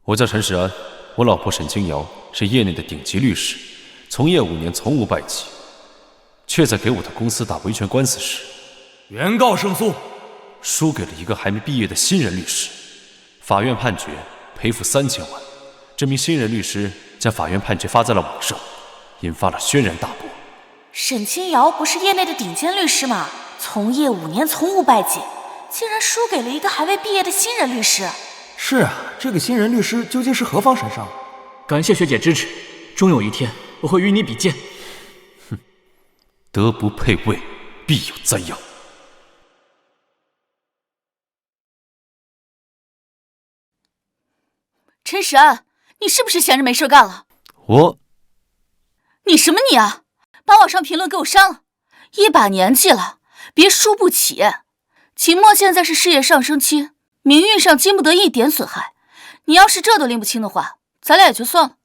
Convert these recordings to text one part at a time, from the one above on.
我叫陈世安，我老婆沈清瑶是业内的顶级律师，从业5年从无败绩，却在给我的公司打维权官司时，原告胜诉，输给了一个还没毕业的新人律师。法院判决赔付3000万，这名新人律师将法院判决发在了网上，引发了轩然大波。沈清瑶不是业内的顶尖律师吗？从业5年从无败绩，竟然输给了一个还未毕业的新人律师。是啊，这个新人律师究竟是何方神圣？感谢学姐支持，终有一天我会与你比肩。哼，德不配位，必有灾殃。陈实安，你是不是闲着没事干了？你什么你啊？把网上评论给我删了！一把年纪了，别输不起。秦墨现在是事业上升期，名誉上经不得一点损害。你要是这都拎不清的话，咱俩也就算了。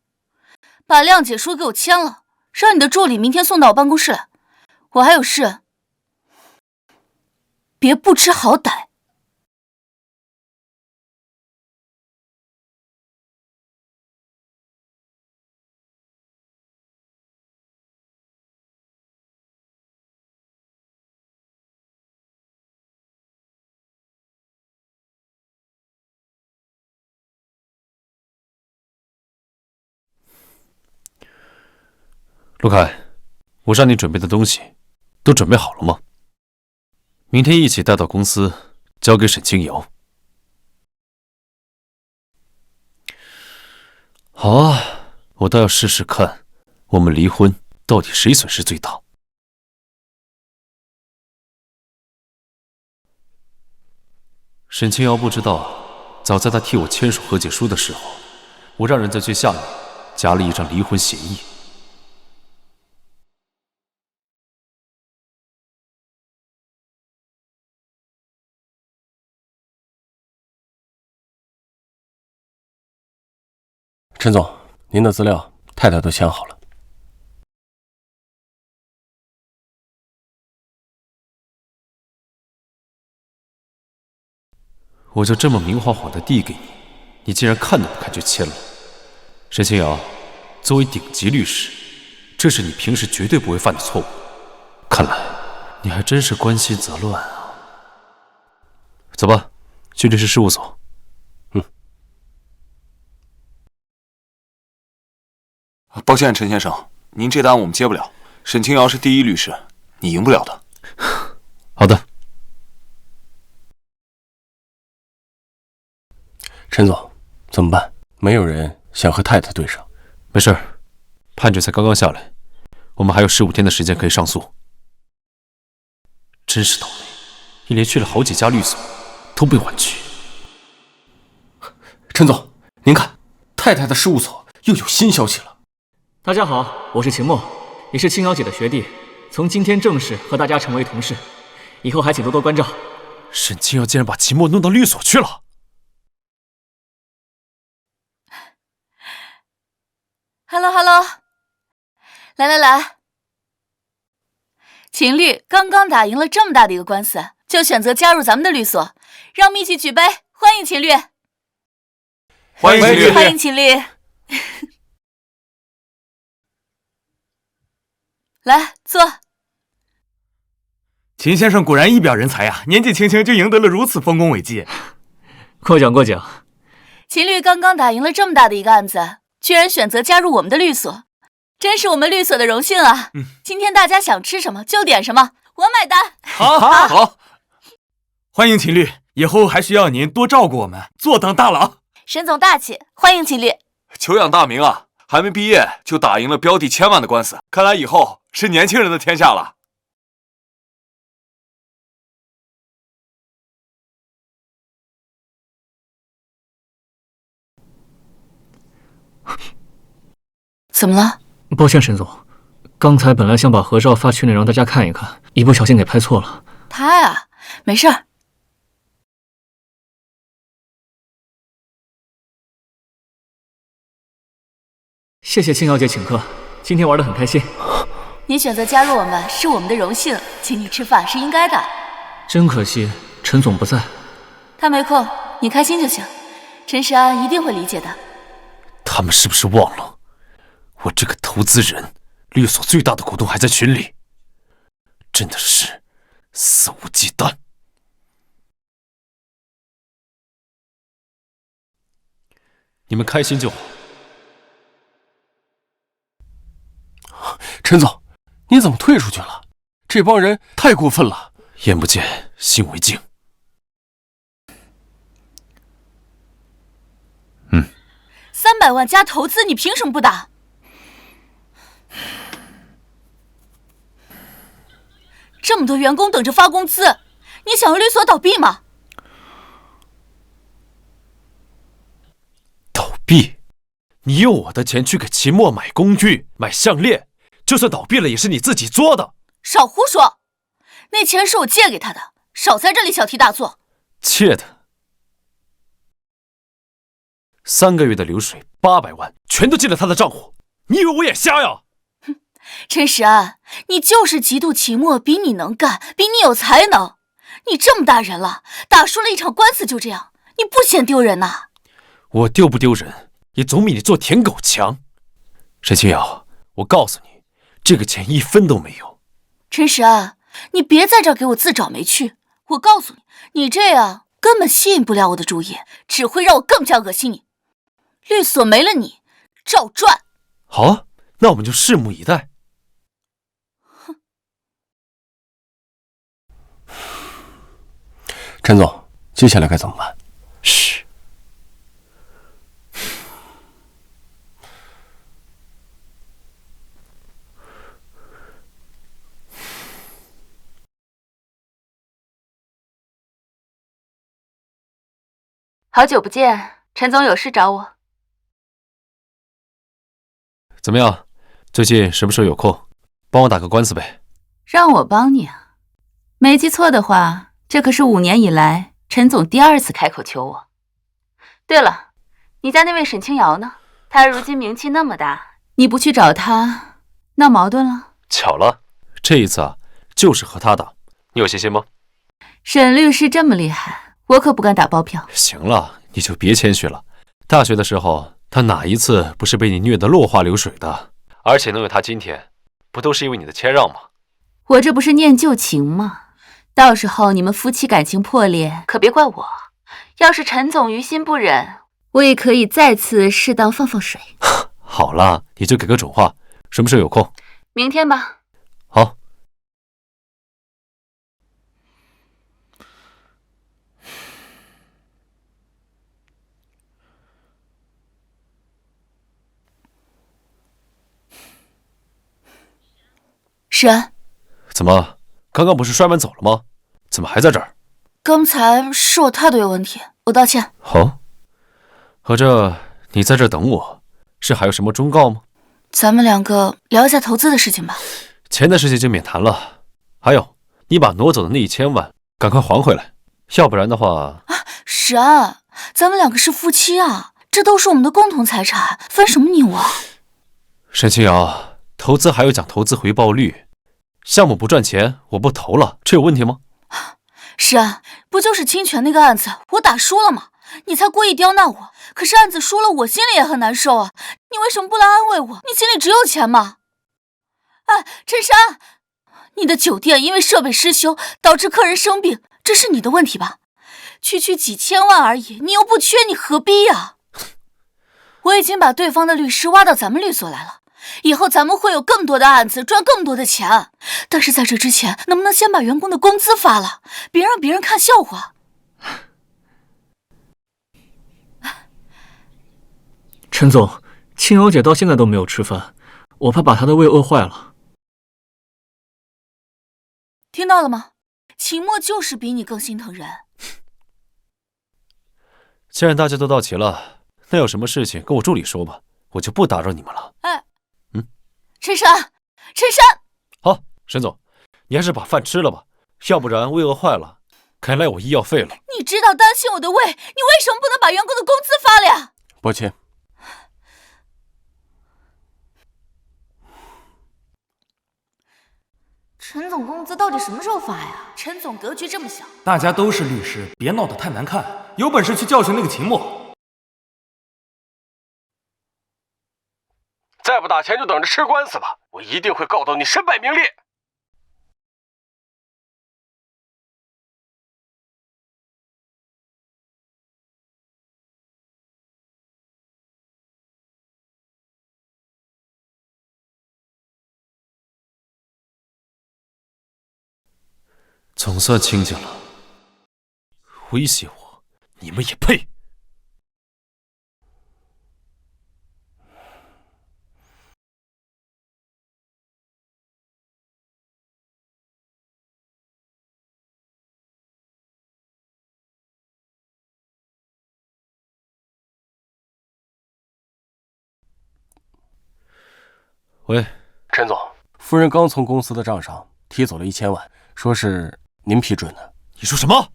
把谅解书给我签了，让你的助理明天送到我办公室来。我还有事，别不知好歹。陆凯，我让你准备的东西都准备好了吗？明天一起带到公司，交给沈清瑶。好啊，我倒要试试看，我们离婚到底谁损失最大。沈清瑶不知道，早在她替我签署和解书的时候，我让人在最下面夹了一张离婚协议。陈总，您的资料太太都签好了。我就这么明晃晃的递给你，你竟然看都不看就签了。沈清瑶，作为顶级律师，这是你平时绝对不会犯的错误。看来你还真是关心则乱啊。走吧，去律师事务所。抱歉，陈先生，您这单我们接不了。沈清瑶是第一律师，你赢不了的。好的。陈总，怎么办？没有人想和太太对上。没事，判决才刚刚下来，我们还有15天的时间可以上诉。真是倒霉，一连去了好几家律所，都被婉拒。陈总，您看，太太的事务所又有新消息了。大家好，我是秦墨，也是清瑶姐的学弟，从今天正式和大家成为同事，以后还请多多关照。沈清瑶竟然把秦墨弄到律所去了。Hello， 来，秦律刚刚打赢了这么大的一个官司，就选择加入咱们的律所，让我们一起举杯欢迎秦律。欢迎秦律，欢迎秦律。来坐。秦先生果然一表人才呀，年纪轻轻就赢得了如此丰功伟绩。过奖过奖。秦律刚刚打赢了这么大的一个案子，居然选择加入我们的律所，真是我们律所的荣幸啊！今天大家想吃什么就点什么，我买单。好，欢迎秦律，以后还需要您多照顾我们，坐等大佬。沈总大气，欢迎秦律。久仰大名啊！还没毕业就打赢了标的1000万的官司，看来以后是年轻人的天下了。怎么了？抱歉，沈总，刚才本来想把合照发群里让大家看一看，一不小心给拍错了。他呀，没事儿。谢谢清瑶姐请客，今天玩得很开心。你选择加入我们是我们的荣幸，请你吃饭是应该的。真可惜，陈总不在。他没空，你开心就行。陈世安一定会理解的。他们是不是忘了，我这个投资人，律所最大的股东还在群里？真的是肆无忌惮。你们开心就好。陈总，你怎么退出去了？这帮人太过分了。眼不见心为净。300万加投资，你凭什么不打？这么多员工等着发工资，你想要律所倒闭吗？倒闭？你用我的钱去给秦墨买工具、买项链，就算倒闭了也是你自己做的。少胡说，那钱是我借给他的，少在这里小题大做。借的？3个月的流水800万，全都进了他的账户。你以为我眼瞎呀？陈实安，你就是嫉妒秦墨比你能干，比你有才能。你这么大人了，打输了一场官司就这样，你不嫌丢人呐？我丢不丢人，也总比你做舔狗强。沈清瑶，我告诉你，这个钱1分都没有。陈实安，你别在这儿给我自找没趣。我告诉你，你这样根本吸引不了我的注意，只会让我更加恶心你。律所没了你，照赚。好啊，那我们就拭目以待。陈总，接下来该怎么办？嘘。好久不见，陈总有事找我。怎么样？最近什么时候有空，帮我打个官司呗？让我帮你啊？没记错的话，这可是5年以来陈总第2次开口求我。对了，你家那位沈清瑶呢？她如今名气那么大，你不去找她，闹矛盾了？巧了，这一次啊，就是和他打。你有信心吗？沈律师这么厉害，我可不敢打包票。行了，你就别谦虚了。大学的时候，他哪一次不是被你虐得落花流水的？而且能有他今天，不都是因为你的谦让吗？我这不是念旧情吗？到时候你们夫妻感情破裂，可别怪我。要是陈总于心不忍，我也可以再次适当放放水。好了，你就给个准话，什么时候有空？明天吧。好。施安，怎么，刚刚不是摔门走了吗？怎么还在这儿？刚才是我态度有问题，我道歉。好，合着你在这儿等我，是还有什么忠告吗？咱们2个聊一下投资的事情吧。钱的事情就免谈了。还有，你把挪走的那1000万赶快还回来，要不然的话……施安，咱们2个是夫妻啊，这都是我们的共同财产，分什么你我？沈清瑶，投资还要讲投资回报率，项目不赚钱我不投了，这有问题吗？施安，不就是侵权那个案子我打输了吗？你才故意刁难我，可是案子输了我心里也很难受啊，你为什么不来安慰我？你心里只有钱吗？哎，陈山，你的酒店因为设备失修导致客人生病，这是你的问题吧？区区几千万而已，你又不缺，你何必呀？我已经把对方的律师挖到咱们律所来了，以后咱们会有更多的案子，赚更多的钱。但是在这之前，能不能先把员工的工资发了，别让别人看笑话。陈总，青瑶姐到现在都没有吃饭，我怕把她的胃饿坏了。听到了吗？秦墨就是比你更心疼人。既然大家都到齐了，那有什么事情跟我助理说吧，我就不打扰你们了。哎，陈山，陈山，好，沈总，你还是把饭吃了吧，要不然胃饿坏了，该赖我医药费了。你知道担心我的胃，你为什么不能把员工的工资发了呀？抱歉。陈总工资到底什么时候发呀？陈总格局这么小，大家都是律师，别闹得太难看，有本事去教训那个秦墨。再不打钱就等着吃官司吧！我一定会告到你身败名裂。总算清静了。威胁我，你们也配？喂，陈总，夫人刚从公司的账上提走了1000万，说是您批准的。你说什么？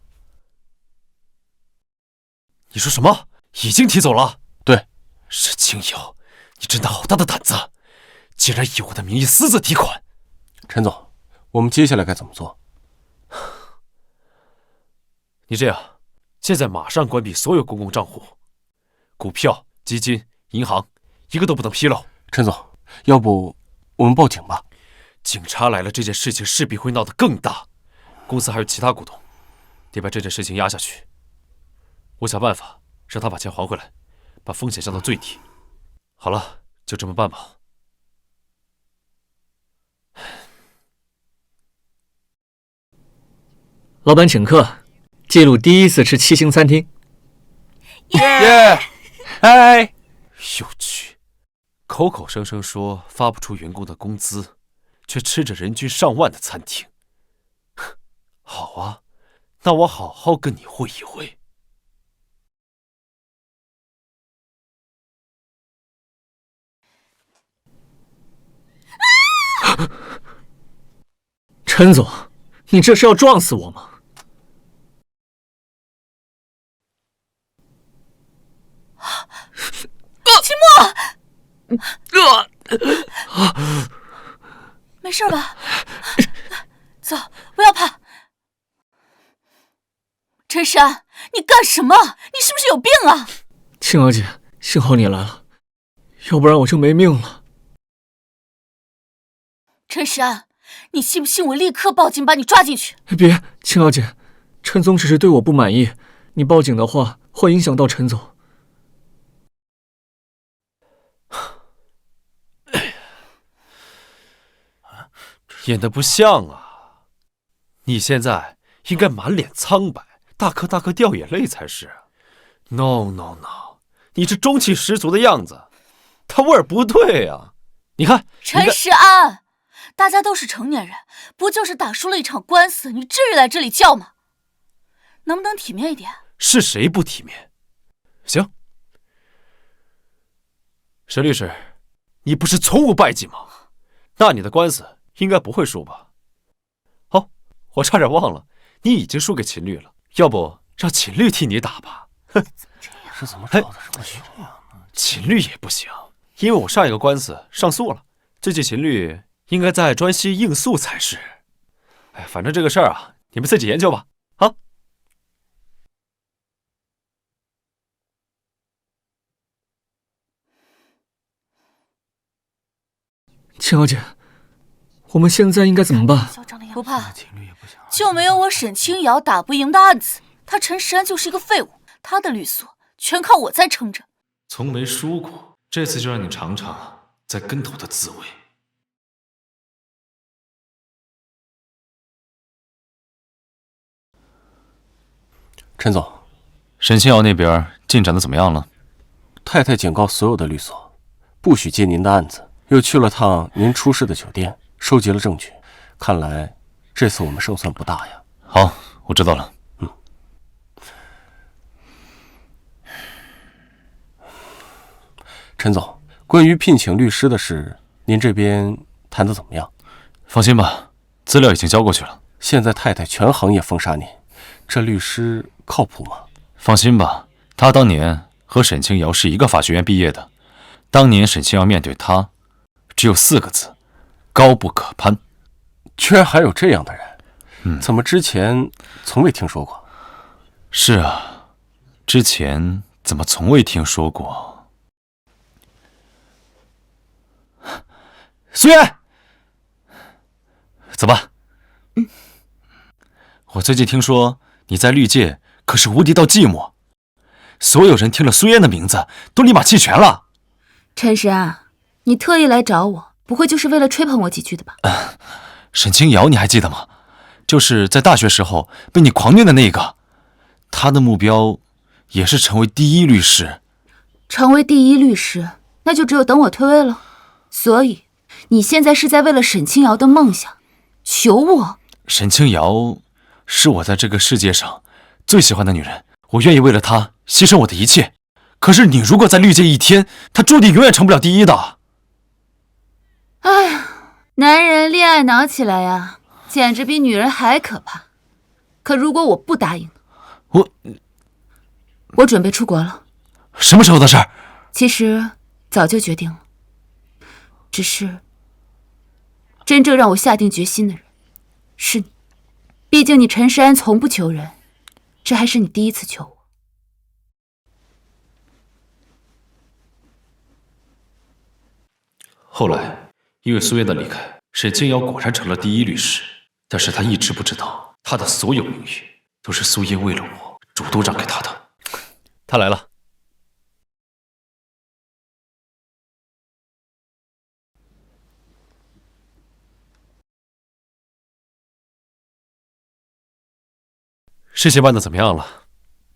你说什么？已经提走了？对。沈清瑶，你真的好大的胆子，竟然以我的名义私自提款。陈总，我们接下来该怎么做？你这样，现在马上关闭所有公共账户，股票、基金、银行，一个都不能披露。陈总，要不我们报警吧？警察来了，这件事情势必会闹得更大。公司还有其他股东，得把这件事情压下去。我想办法让他把钱还回来，把风险降到最低。好了，就这么办吧。老板请客，记录第一次吃7星餐厅。耶！嗨！有趣，口口声声说发不出员工的工资，却吃着人均上万的餐厅。好啊，那我好好跟你会一会。陈总，你这是要撞死我吗？秦墨，没事吧？走，不要怕。陈山，你干什么？你是不是有病啊？青瑶姐，幸好你来了，要不然我就没命了。陈山，你信不信我立刻报警把你抓进去？别，青瑶姐，陈总只是对我不满意，你报警的话会影响到陈总。演得不像啊！你现在应该满脸苍白，大颗大颗掉眼泪才是。No no no， 你这中气十足的样子，他味儿不对啊！你看，陈世安，大家都是成年人，不就是打输了一场官司，你至于来这里叫吗？能不能体面一点？是谁不体面？行，沈律师，你不是从无败绩吗？那你的官司应该不会输吧？哦，我差点忘了，你已经输给秦律了，要不让秦律替你打吧？哼，是怎么找的这么凶啊？秦律也不行，因为我上一个官司上诉了，这届秦律应该在专西应诉才是。哎，反正这个事儿啊，你们自己研究吧。啊，青瑶姐，我们现在应该怎么办？不怕，就没有我沈清瑶打不赢的案子。他陈世安就是一个废物，他的律所全靠我在撑着。从没输过，这次就让你尝尝在跟头的滋味。陈总，沈清瑶那边进展的怎么样了？太太警告所有的律所，不许接您的案子，又去了趟您出事的酒店，收集了证据。看来这次我们胜算不大呀。好，我知道了。陈总，关于聘请律师的事，您这边谈得怎么样？放心吧，资料已经交过去了。现在太太全行业封杀您，这律师靠谱吗？放心吧，他当年和沈清瑶是一个法学院毕业的。当年沈清瑶面对他，只有4个字：高不可攀。居然还有这样的人，怎么之前从未听说过？是啊，之前怎么从未听说过？苏妍，走吧。我最近听说你在绿界可是无敌到寂寞，所有人听了苏妍的名字都立马弃权了。陈实啊，你特意来找我，不会就是为了吹捧我几句的吧？沈清瑶你还记得吗？就是在大学时候被你狂虐的那个，他的目标也是成为第一律师。成为第一律师，那就只有等我退位了。所以你现在是在为了沈清瑶的梦想求我？沈清瑶是我在这个世界上最喜欢的女人，我愿意为了她牺牲我的一切。可是你如果在绿界一天，她注定永远成不了第一的。哎呀，男人恋爱脑起来呀，简直比女人还可怕。可如果我不答应，我准备出国了。什么时候的事儿？其实早就决定了，只是真正让我下定决心的人是你。毕竟你陈世安从不求人，这还是你第一次求我。后来因为苏妍的离开，沈清瑶果然成了第一律师，但是他一直不知道，他的所有名誉都是苏妍为了我主动让给他的。他来了。事情办得怎么样了？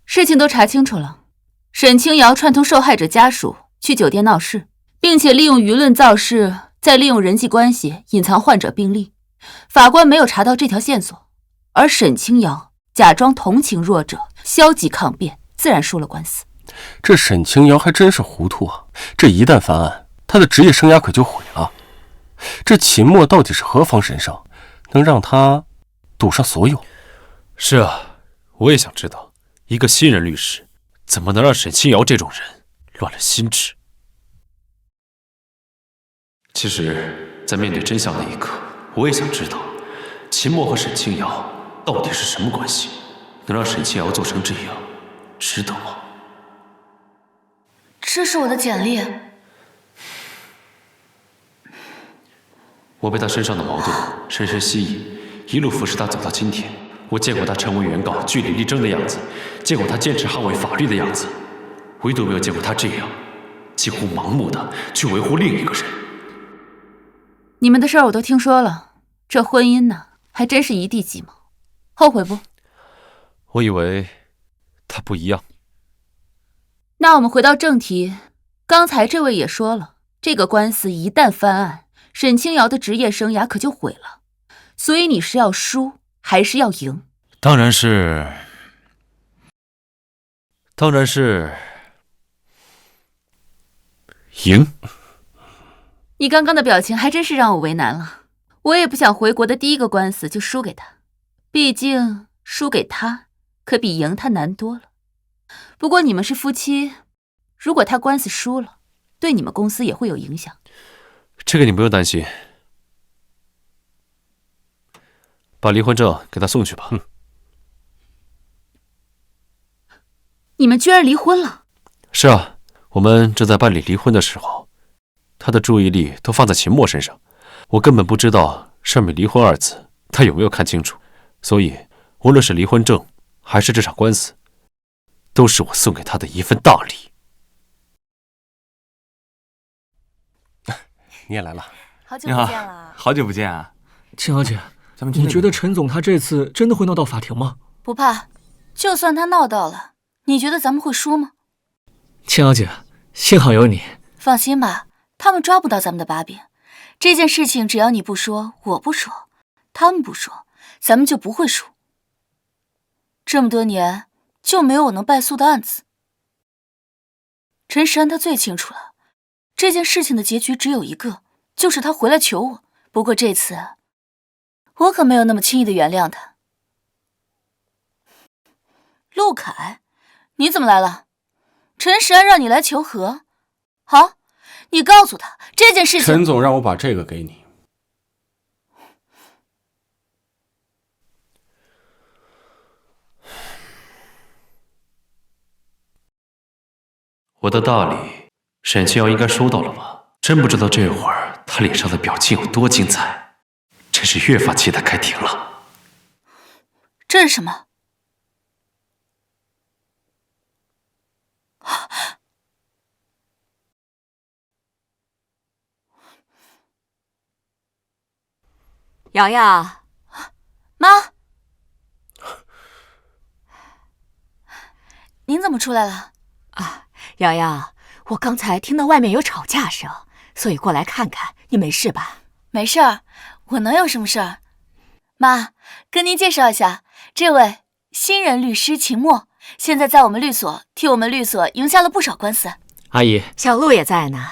事情都查清楚了，沈清瑶串通受害者家属去酒店闹事，并且利用舆论造势，再利用人际关系隐藏患者病历。法官没有查到这条线索，而沈清瑶假装同情弱者，消极抗辩，自然输了官司。这沈清瑶还真是糊涂啊！这一旦翻案，他的职业生涯可就毁了。这秦墨到底是何方神圣，能让他赌上所有？是啊，我也想知道，一个新人律师怎么能让沈清瑶这种人乱了心智？其实，在面对真相那一刻，我也想知道，秦墨和沈清瑶到底是什么关系，能让沈清瑶做成这样，值得吗？这是我的简历。我被他身上的矛盾深深吸引，一路扶持他走到今天。我见过他成为原告据理力争的样子，见过他坚持捍卫法律的样子，唯独没有见过他这样几乎盲目的去维护另一个人。你们的事儿我都听说了，这婚姻呢，还真是一地鸡毛。后悔不？我以为他不一样。那我们回到正题，刚才这位也说了，这个官司一旦翻案，沈清瑶的职业生涯可就毁了。所以你是要输还是要赢？当然是赢。你刚刚的表情还真是让我为难了。我也不想回国的第一个官司就输给他，毕竟输给他可比赢他难多了。不过你们是夫妻，如果他官司输了，对你们公司也会有影响。这个你不用担心，把离婚证给他送去吧。你们居然离婚了？是啊，我们正在办理离婚的时候，他的注意力都放在秦墨身上，我根本不知道上面离婚二字他有没有看清楚，所以无论是离婚证还是这场官司，都是我送给他的一份大礼。你也来了。好久不见了。好久不见啊！青瑶姐，你觉得陈总他这次真的会闹到法庭吗？不怕，就算他闹到了，你觉得咱们会输吗？青瑶姐，幸好有你。放心吧，他们抓不到咱们的把柄。这件事情只要你不说，我不说，他们不说，咱们就不会输。这么多年就没有我能败诉的案子。陈时安他最清楚了，这件事情的结局只有一个，就是他回来求我。不过这次我可没有那么轻易的原谅他。陆凯，你怎么来了？陈时安让你来求和。好，你告诉他这件事情。陈总让我把这个给你。我的大礼，沈清瑶应该收到了吧？真不知道这会儿他脸上的表情有多精彩，真是越发期待开庭了。这是什么？瑶瑶，妈，您怎么出来了？瑶瑶，我刚才听到外面有吵架声，所以过来看看，你没事吧？没事儿，我能有什么事儿？妈，跟您介绍一下，这位新人律师秦墨，现在在我们律所替我们律所赢下了不少官司。阿姨，小陆也在呢，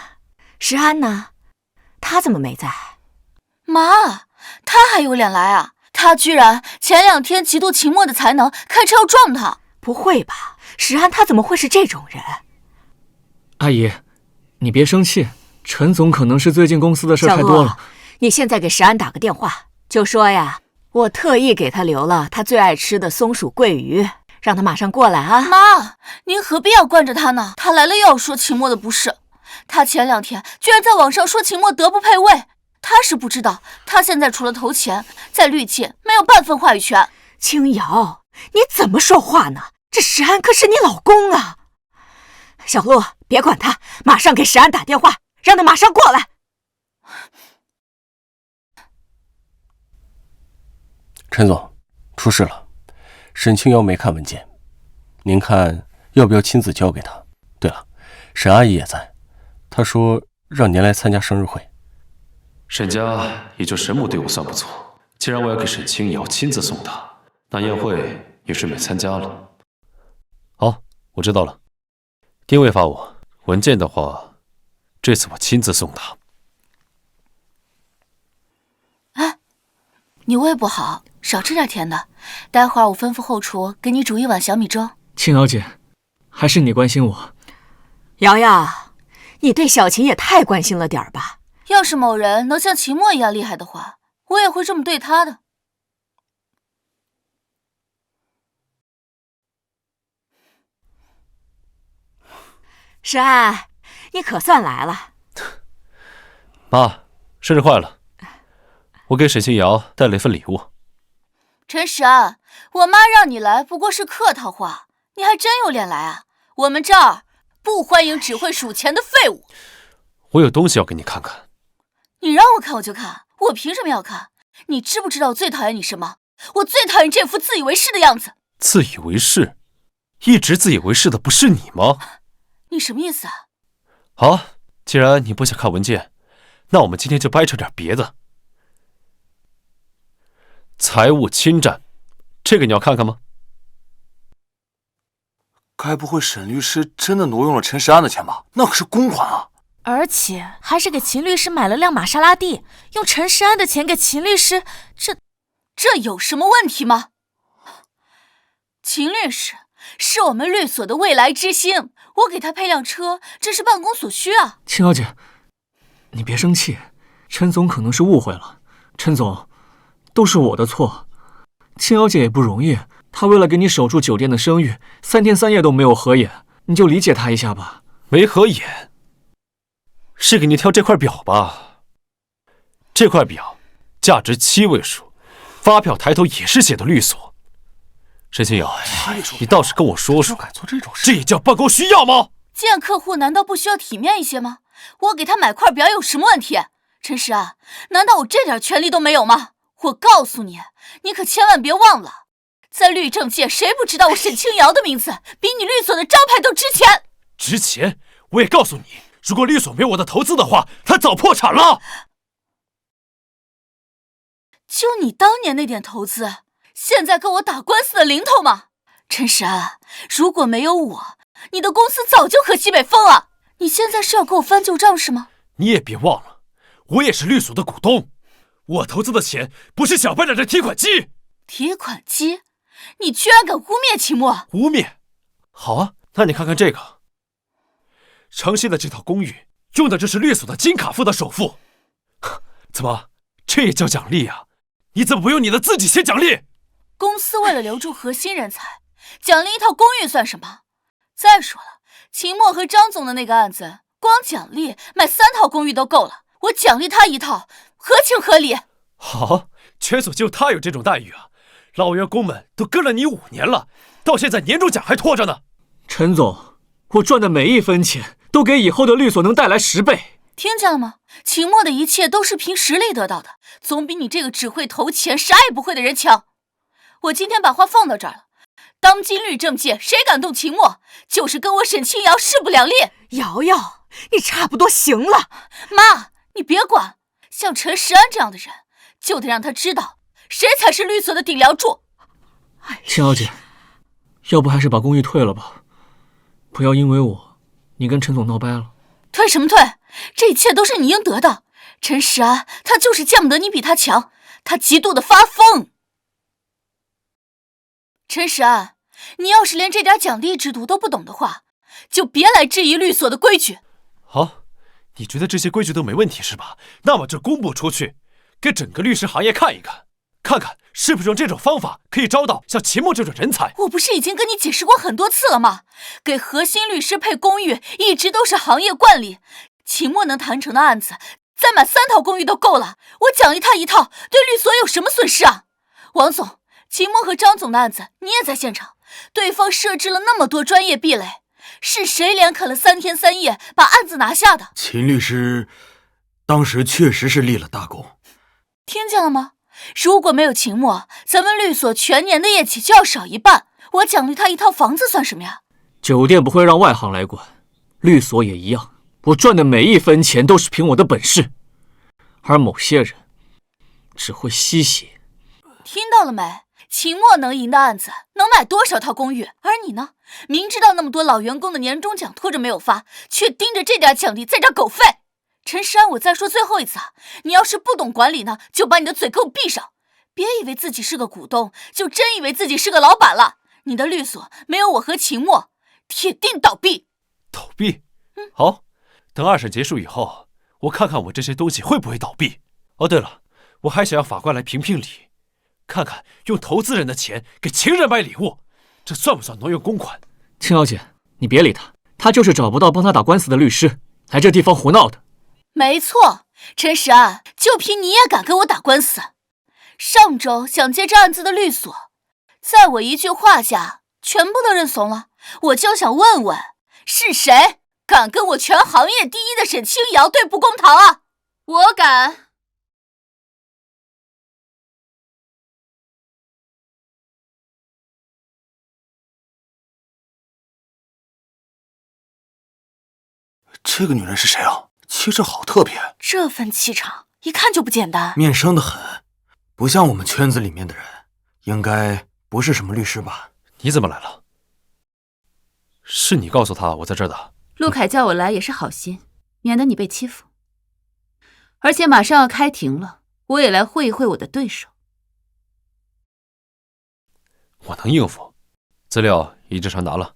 石安呢？他怎么没在？妈，他还有脸来啊？他居然前2天嫉妒秦墨的才能，开车要撞他。不会吧？石安他怎么会是这种人？阿姨，你别生气，陈总可能是最近公司的事太多了。你现在给石安打个电话，就说呀，我特意给他留了他最爱吃的松鼠桂鱼，让他马上过来啊。妈，您何必要惯着他呢？他来了又要说秦墨的不是，他前2天居然在网上说秦墨德不配位，他是不知道，他现在除了投钱，在律界没有半分话语权。青瑶，你怎么说话呢？这石安可是你老公啊！小陆，别管他，马上给石安打电话，让他马上过来。陈总，出事了，沈清瑶没看文件，您看要不要亲自交给他？对了，沈阿姨也在，她说让您来参加生日会。沈家也就沈母对我算不错，既然我要给沈清瑶亲自送她，那宴会也顺便参加了。好，我知道了。定位发我，文件的话，这次我亲自送她。哎，你胃不好，少吃点甜的。待会儿我吩咐后厨给你煮一碗小米粥。青瑶姐，还是你关心我。瑶瑶，你对小琴也太关心了点吧？要是某人能像秦墨一样厉害的话，我也会这么对他的。石安，你可算来了。妈，生日快乐！我给沈清瑶带了一份礼物。陈石安，我妈让你来不过是客套话，你还真有脸来啊？我们这儿不欢迎只会数钱的废物。我有东西要给你看看。你让我看我就看，我凭什么要看？你知不知道我最讨厌你什么？我最讨厌这副自以为是的样子。自以为是？一直自以为是的不是你吗？你什么意思啊？好，既然你不想看文件，那我们今天就掰扯点别的。财务侵占，这个你要看看吗？该不会沈律师真的挪用了陈石安的钱吧？那可是公款啊！而且还是给秦律师买了辆玛莎拉蒂，用陈石安的钱给秦律师，这有什么问题吗？秦律师是我们律所的未来之星，我给他配辆车，这是办公所需啊。青瑶姐，你别生气，陈总可能是误会了。陈总，都是我的错。青瑶姐也不容易，她为了给你守住酒店的声誉，3天3夜都没有合眼，你就理解她一下吧。没合眼，是给你挑这块表吧？这块表价值7位数，发票抬头也是写的律所。沈清瑶，你倒是跟我说说，这也叫办公需要吗？见客户难道不需要体面一些吗？我给他买块表有什么问题？陈石安，难道我这点权利都没有吗？我告诉你，你可千万别忘了，在律政界谁不知道我沈清瑶的名字比你律所的招牌都值钱？值钱？我也告诉你，如果律所没有我的投资的话，他早破产了。就你当年那点投资，现在跟我打官司的零头吗？陈石安，如果没有我，你的公司早就喝西北风了。你现在是要给我翻旧账是吗？你也别忘了，我也是律所的股东，我投资的钱不是小班长这提款机。提款机？你居然敢污蔑秦墨！污蔑？好啊，那你看看这个，城西的这套公寓用的就是律所的金卡付的首付。怎么，这也叫奖励啊？你怎么不用你的自己先奖励？公司为了留住核心人才，奖励一套公寓算什么？再说了，秦墨和张总的那个案子，光奖励买3套公寓都够了，我奖励他一套，合情合理。好，全所就他有这种待遇啊！老员工们都跟了你5年了，到现在年终奖还拖着呢。陈总，我赚的每一分钱都给以后的律所能带来10倍。听见了吗？秦墨的一切都是凭实力得到的，总比你这个只会投钱啥也不会的人强。我今天把话放到这儿了，当今律政界谁敢动秦墨，就是跟我沈清瑶势不两立。瑶瑶，你差不多行了。妈，你别管，像陈时安这样的人，就得让他知道谁才是律所的顶梁柱。秦小姐，要不还是把公寓退了吧，不要因为你跟陈总闹掰了。退什么退？这一切都是你应得的。陈时安他就是见不得你比他强，他嫉妒的发疯。陈时安，你要是连这点奖励制度都不懂的话，就别来质疑律所的规矩。好，你觉得这些规矩都没问题是吧？那么就公布出去，给整个律师行业看一看，看看是不是用这种方法可以招到像秦墨这种人才。我不是已经跟你解释过很多次了吗？给核心律师配公寓一直都是行业惯例，秦墨能谈成的案子再买3套公寓都够了，我奖励他1套，对律所有什么损失啊？王总，秦墨和张总的案子你也在现场，对方设置了那么多专业壁垒，是谁连啃了3天3夜把案子拿下的？秦律师当时确实是立了大功。听见了吗？如果没有秦墨，咱们律所全年的业绩就要少1半，我奖励他1套房子算什么呀？酒店不会让外行来管，律所也一样，我赚的每一分钱都是凭我的本事，而某些人只会吸血。听到了没？秦墨能赢的案子能买多少套公寓，而你呢？明知道那么多老员工的年终奖拖着没有发，却盯着这点奖励在这狗吠。陈时安，我再说最后一次啊，你要是不懂管理呢，就把你的嘴给我闭上，别以为自己是个股东，就真以为自己是个老板了。你的律所没有我和秦墨，铁定倒闭。倒闭？好，等2审结束以后，我看看我这些东西会不会倒闭。哦，对了，我还想让法官来评评理，看看用投资人的钱给情人买礼物，这算不算挪用公款？秦小姐，你别理他，他就是找不到帮他打官司的律师，来这地方胡闹的。没错，陈时安，就凭你也敢跟我打官司？上周想接这案子的律所，在我一句话下，全部都认怂了。我就想问问，是谁敢跟我全行业第一的沈清瑶对簿公堂啊？我敢。这个女人是谁啊？气质好特别，这份气场一看就不简单，面生得很，不像我们圈子里面的人，应该不是什么律师吧？你怎么来了？是你告诉他我在这儿的？陆凯叫我来也是好心，免得你被欺负。而且马上要开庭了，我也来会一会我的对手。我能应付，资料一直传达了，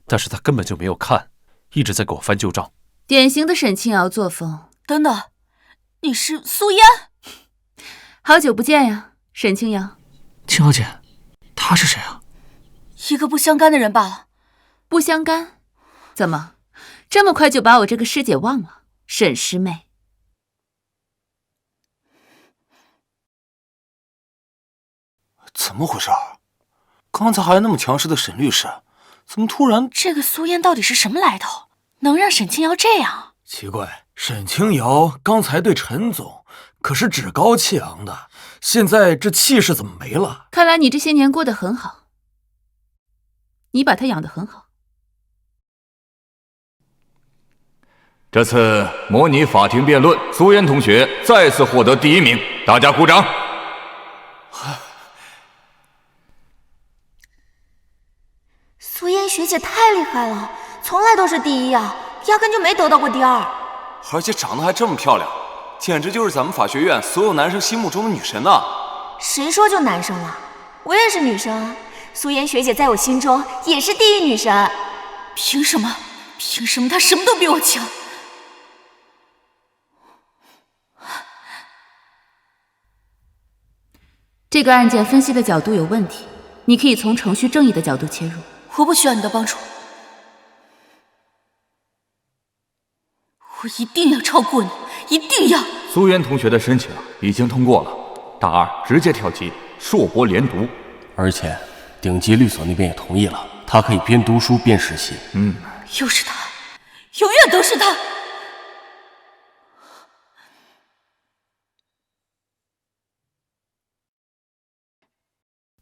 但是他根本就没有看，一直在给我翻旧账。典型的沈清瑶作风。等等，你是苏嫣？好久不见呀，沈清瑶。秦小姐，他是谁啊？一个不相干的人罢了。不相干？怎么，这么快就把我这个师姐忘了？沈师妹。怎么回事？刚才还那么强势的沈律师，怎么突然……这个苏嫣到底是什么来头？能让沈清瑶这样？奇怪，沈清瑶刚才对陈总可是趾高气昂的，现在这气势怎么没了？看来你这些年过得很好，你把她养得很好。这次模拟法庭辩论，苏嫣同学再次获得第1名，大家鼓掌。苏嫣学姐太厉害了，从来都是第1啊，压根就没得到过第2，而且长得还这么漂亮，简直就是咱们法学院所有男生心目中的女神呐！谁说就男生了？我也是女生啊，苏嫣学姐在我心中也是第1女神。凭什么？凭什么她什么都比我强？这个案件分析的角度有问题，你可以从程序正义的角度切入。我不需要你的帮助。我一定要超过你，一定要！苏渊同学的申请已经通过了，大二直接跳级，硕博连读。而且顶级律所那边也同意了，他可以边读书边实习。又是他，永远都是他！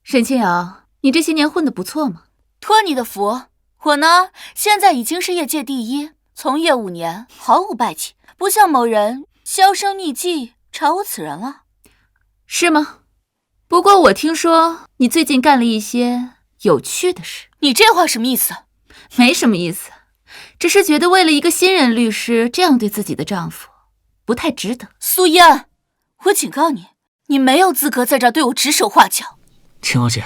沈清瑶，你这些年混得不错嘛？托你的福，我呢，现在已经是业界第一，从业5年，毫无败绩，不像某人销声匿迹，查无此人了。是吗？不过我听说你最近干了一些有趣的事。你这话什么意思？没什么意思，只是觉得为了一个新任律师这样对自己的丈夫，不太值得。苏嫣，我警告你，你没有资格在这儿对我指手画脚。青瑶姐，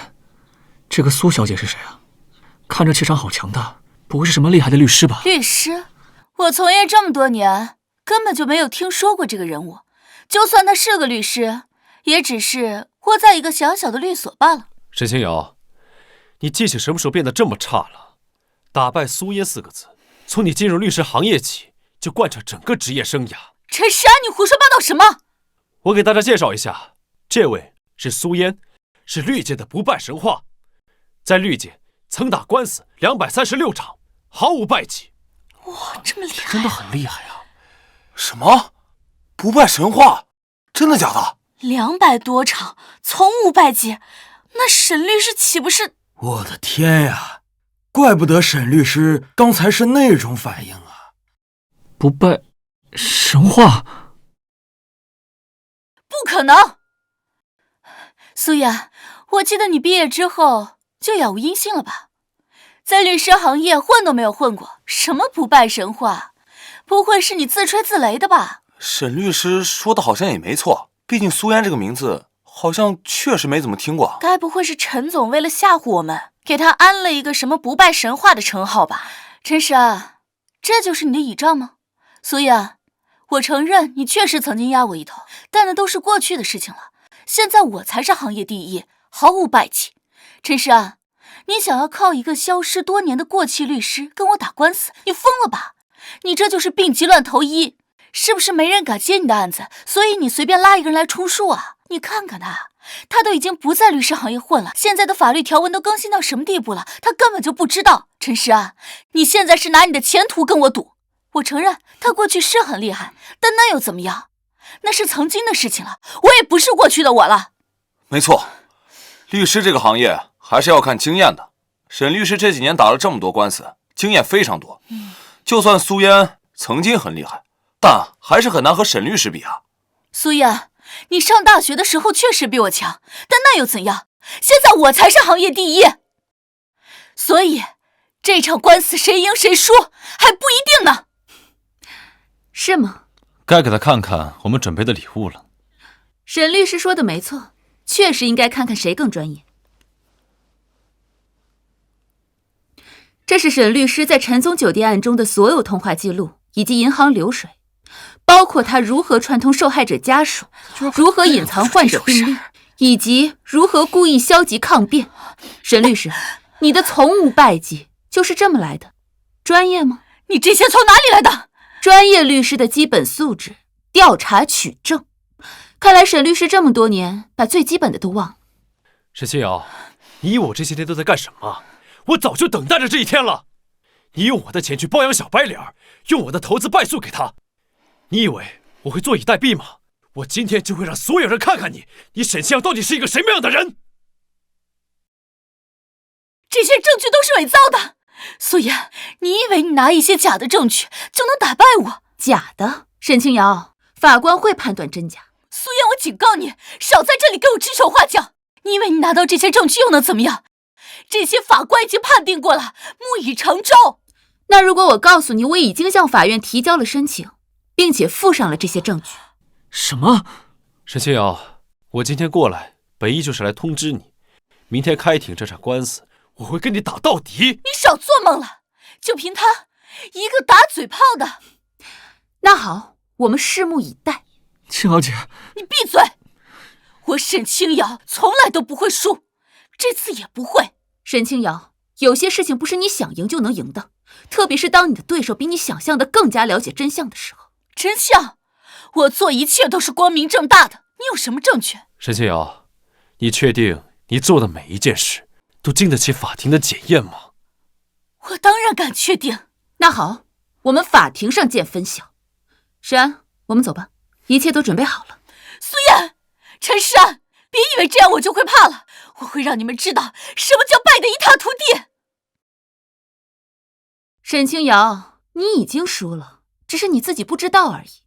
这个苏小姐是谁啊？看着气场好强大，不会是什么厉害的律师吧？律师？我从业这么多年，根本就没有听说过这个人物。就算他是个律师，也只是活在一个小小的律所罢了。沈清瑶，你记性什么时候变得这么差了？打败苏嫣4个字，从你进入律师行业起就贯彻整个职业生涯。陈时安，你胡说八道什么？我给大家介绍一下，这位是苏嫣，是律界的不败神话，在律界曾打官司236场，毫无败绩。哇，这么厉害！真的很厉害啊！什么？不败神话？真的假的？200多场，从无败绩，那沈律师岂不是……我的天呀！怪不得沈律师刚才是那种反应啊！不败神话？不可能！苏嫣，我记得你毕业之后就杳无音信了吧？在律师行业混都没有混过，什么不败神话？不会是你自吹自擂的吧？沈律师说的好像也没错，毕竟苏嫣这个名字好像确实没怎么听过。该不会是陈总为了吓唬我们，给他安了一个什么不败神话的称号吧？陈实啊，这就是你的倚仗吗？苏嫣，我承认你确实曾经压我一头，但那都是过去的事情了。现在我才是行业第一，毫无败绩。陈实啊，你想要靠一个消失多年的过气律师跟我打官司，你疯了吧？你这就是病急乱投医，是不是没人敢接你的案子，所以你随便拉一个人来充数啊？你看看他都已经不在律师行业混了，现在的法律条文都更新到什么地步了，他根本就不知道。陈实啊，你现在是拿你的前途跟我赌。我承认他过去是很厉害，但那又怎么样？那是曾经的事情了，我也不是过去的我了。没错，律师这个行业还是要看经验的。沈律师这几年打了这么多官司，经验非常多。就算苏嫣曾经很厉害，但还是很难和沈律师比啊。苏嫣，你上大学的时候确实比我强，但那又怎样？现在我才是行业第一。所以这场官司谁赢谁输还不一定呢。是吗？该给他看看我们准备的礼物了。沈律师说的没错，确实应该看看谁更专业。这是沈律师在陈总酒店案中的所有通话记录以及银行流水，包括他如何串通受害者家属，如何隐藏患者病历，以及如何故意消极抗辩。沈律师，你的从无败绩就是这么来的，专业吗？你这些从哪里来的？专业律师的基本素质，调查取证。看来沈律师这么多年把最基本的都忘了。沈清瑶，你以为我这些天都在干什么？我早就等待着这一天了。你用我的钱去包养小白脸，用我的投资败诉给他，你以为我会坐以待毙吗？我今天就会让所有人看看你沈清瑶到底是一个什么样的人。这些证据都是伪造的。苏嫣，你以为你拿一些假的证据就能打败我？假的？沈清瑶，法官会判断真假。苏嫣，我警告你，少在这里给我指手画脚。你以为你拿到这些证据又能怎么样？这些法官已经判定过了，木已成舟。那如果我告诉你，我已经向法院提交了申请，并且附上了这些证据。什么？沈清瑶，我今天过来本意就是来通知你，明天开庭这场官司我会跟你打到底。你少做梦了，就凭他一个打嘴炮的。那好，我们拭目以待。青瑶姐，你闭嘴！我沈清瑶从来都不会输，这次也不会。沈清瑶，有些事情不是你想赢就能赢的，特别是当你的对手比你想象的更加了解真相的时候。真相。我做一切都是光明正大的，你有什么证据？沈清瑶，你确定你做的每一件事都经得起法庭的检验吗？我当然敢确定。那好，我们法庭上见分晓。石安，我们走吧，一切都准备好了。苏燕，陈诗安，别以为这样我就会怕了，我会让你们知道什么叫败得一塌涂地。沈清瑶，你已经输了，只是你自己不知道而已。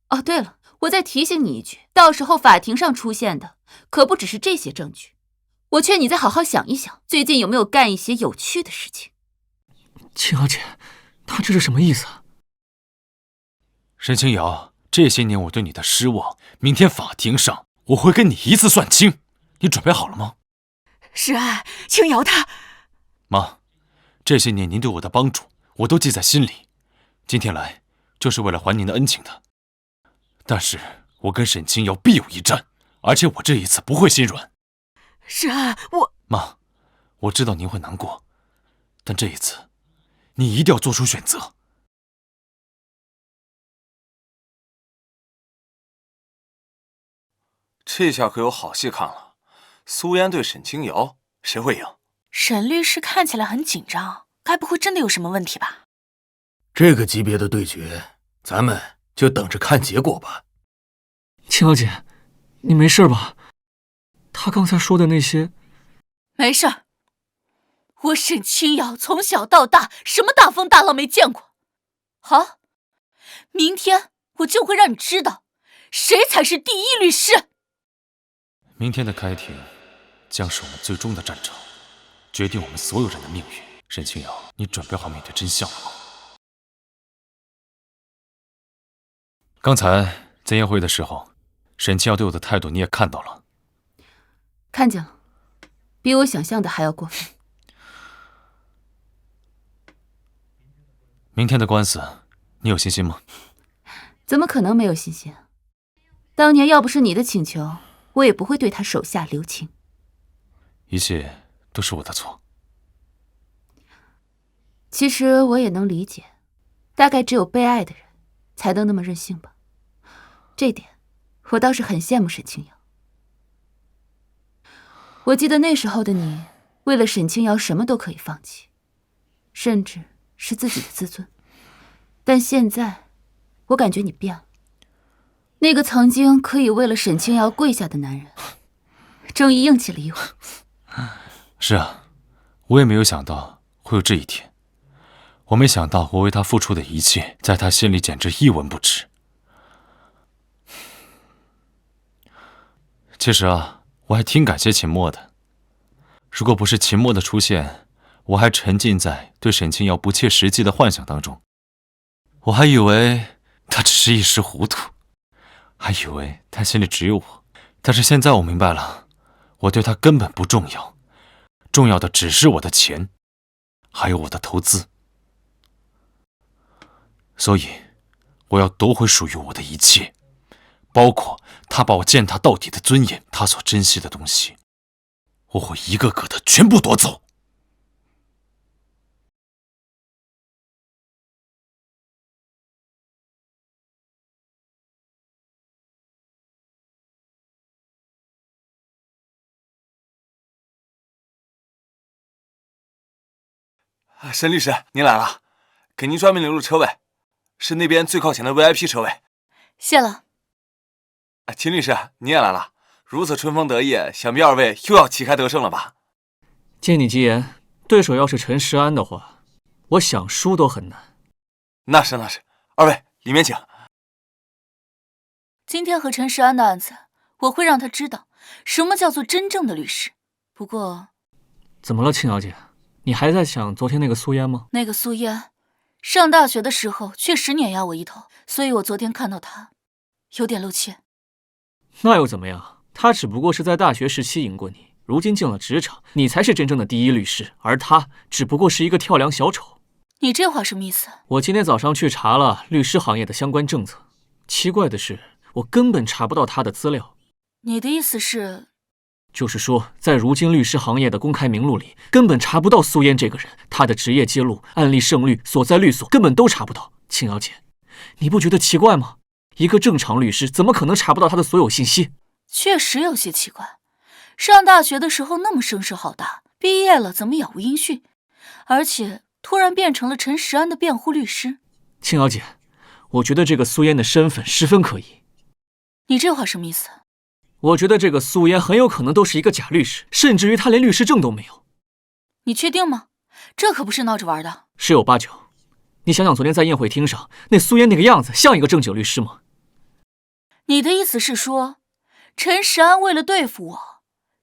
哦，对了，我再提醒你一句，到时候法庭上出现的可不只是这些证据。我劝你再好好想一想，最近有没有干一些有趣的事情。青瑶姐，她这是什么意思？沈清瑶，这些年我对你的失望，明天法庭上我会跟你一次算清。你准备好了吗？诗安，青瑶她……妈，这些年您对我的帮助，我都记在心里。今天来就是为了还您的恩情的。但是我跟沈清瑶必有一战，而且我这一次不会心软。诗安，我……妈，我知道您会难过，但这一次，你一定要做出选择。这下可有好戏看了。苏嫣对沈清瑶，谁会赢？沈律师看起来很紧张，该不会真的有什么问题吧？这个级别的对决，咱们就等着看结果吧。青瑶姐，你没事吧？他刚才说的那些……没事儿，我沈清瑶从小到大什么大风大浪没见过。好，明天我就会让你知道，谁才是第一律师。明天的开庭将是我们最终的战场，决定我们所有人的命运。沈清瑶，你准备好面对真相了吗？刚才在宴会的时候，沈清瑶对我的态度你也看到了。看见了，比我想象的还要过分。明天的官司，你有信心吗？怎么可能没有信心？当年要不是你的请求，我也不会对他手下留情。一切都是我的错。其实我也能理解，大概只有被爱的人才能那么任性吧。这点我倒是很羡慕沈清瑶。我记得那时候的你，为了沈清瑶什么都可以放弃，甚至是自己的自尊。但现在，我感觉你变了。那个曾经可以为了沈清瑶跪下的男人，终于硬气了一回。是啊，我也没有想到会有这一天。我没想到我为他付出的一切，在他心里简直一文不值。其实啊，我还挺感谢秦墨的。如果不是秦墨的出现，我还沉浸在对沈清瑶不切实际的幻想当中。我还以为他只是一时糊涂，还以为他心里只有我。但是现在我明白了，我对他根本不重要，重要的只是我的钱，还有我的投资。所以，我要夺回属于我的一切，包括他把我践踏到底的尊严，他所珍惜的东西，我会一个个的全部夺走。沈律师，您来了，给您专门留了车位，是那边最靠前的 VIP 车位。谢了。秦律师，您也来了，如此春风得意，想必二位又要旗开得胜了吧？借你吉言，对手要是陈时安的话，我想输都很难。那是，二位里面请。今天和陈时安的案子，我会让他知道什么叫做真正的律师。不过，怎么了，青瑶姐？你还在想昨天那个苏嫣吗？那个苏嫣，上大学的时候确实碾压我一头，所以我昨天看到她，有点露怯。那又怎么样？她只不过是在大学时期赢过你，如今进了职场，你才是真正的第一律师，而她只不过是一个跳梁小丑。你这话什么意思？我今天早上去查了律师行业的相关政策，奇怪的是，我根本查不到她的资料。你的意思是？就是说，在如今律师行业的公开名录里，根本查不到苏嫣这个人，她的职业记录、案例胜率、所在律所根本都查不到。青瑶姐，你不觉得奇怪吗？一个正常律师怎么可能查不到他的所有信息？确实有些奇怪。上大学的时候那么声势浩大，毕业了怎么杳无音讯？而且突然变成了陈时安的辩护律师。青瑶姐，我觉得这个苏嫣的身份十分可疑。你这话什么意思？我觉得这个苏嫣很有可能都是一个假律师，甚至于她连律师证都没有。你确定吗？这可不是闹着玩的。十有八九。你想想昨天在宴会厅上，那苏嫣那个样子像一个正经律师吗？你的意思是说，陈时安为了对付我，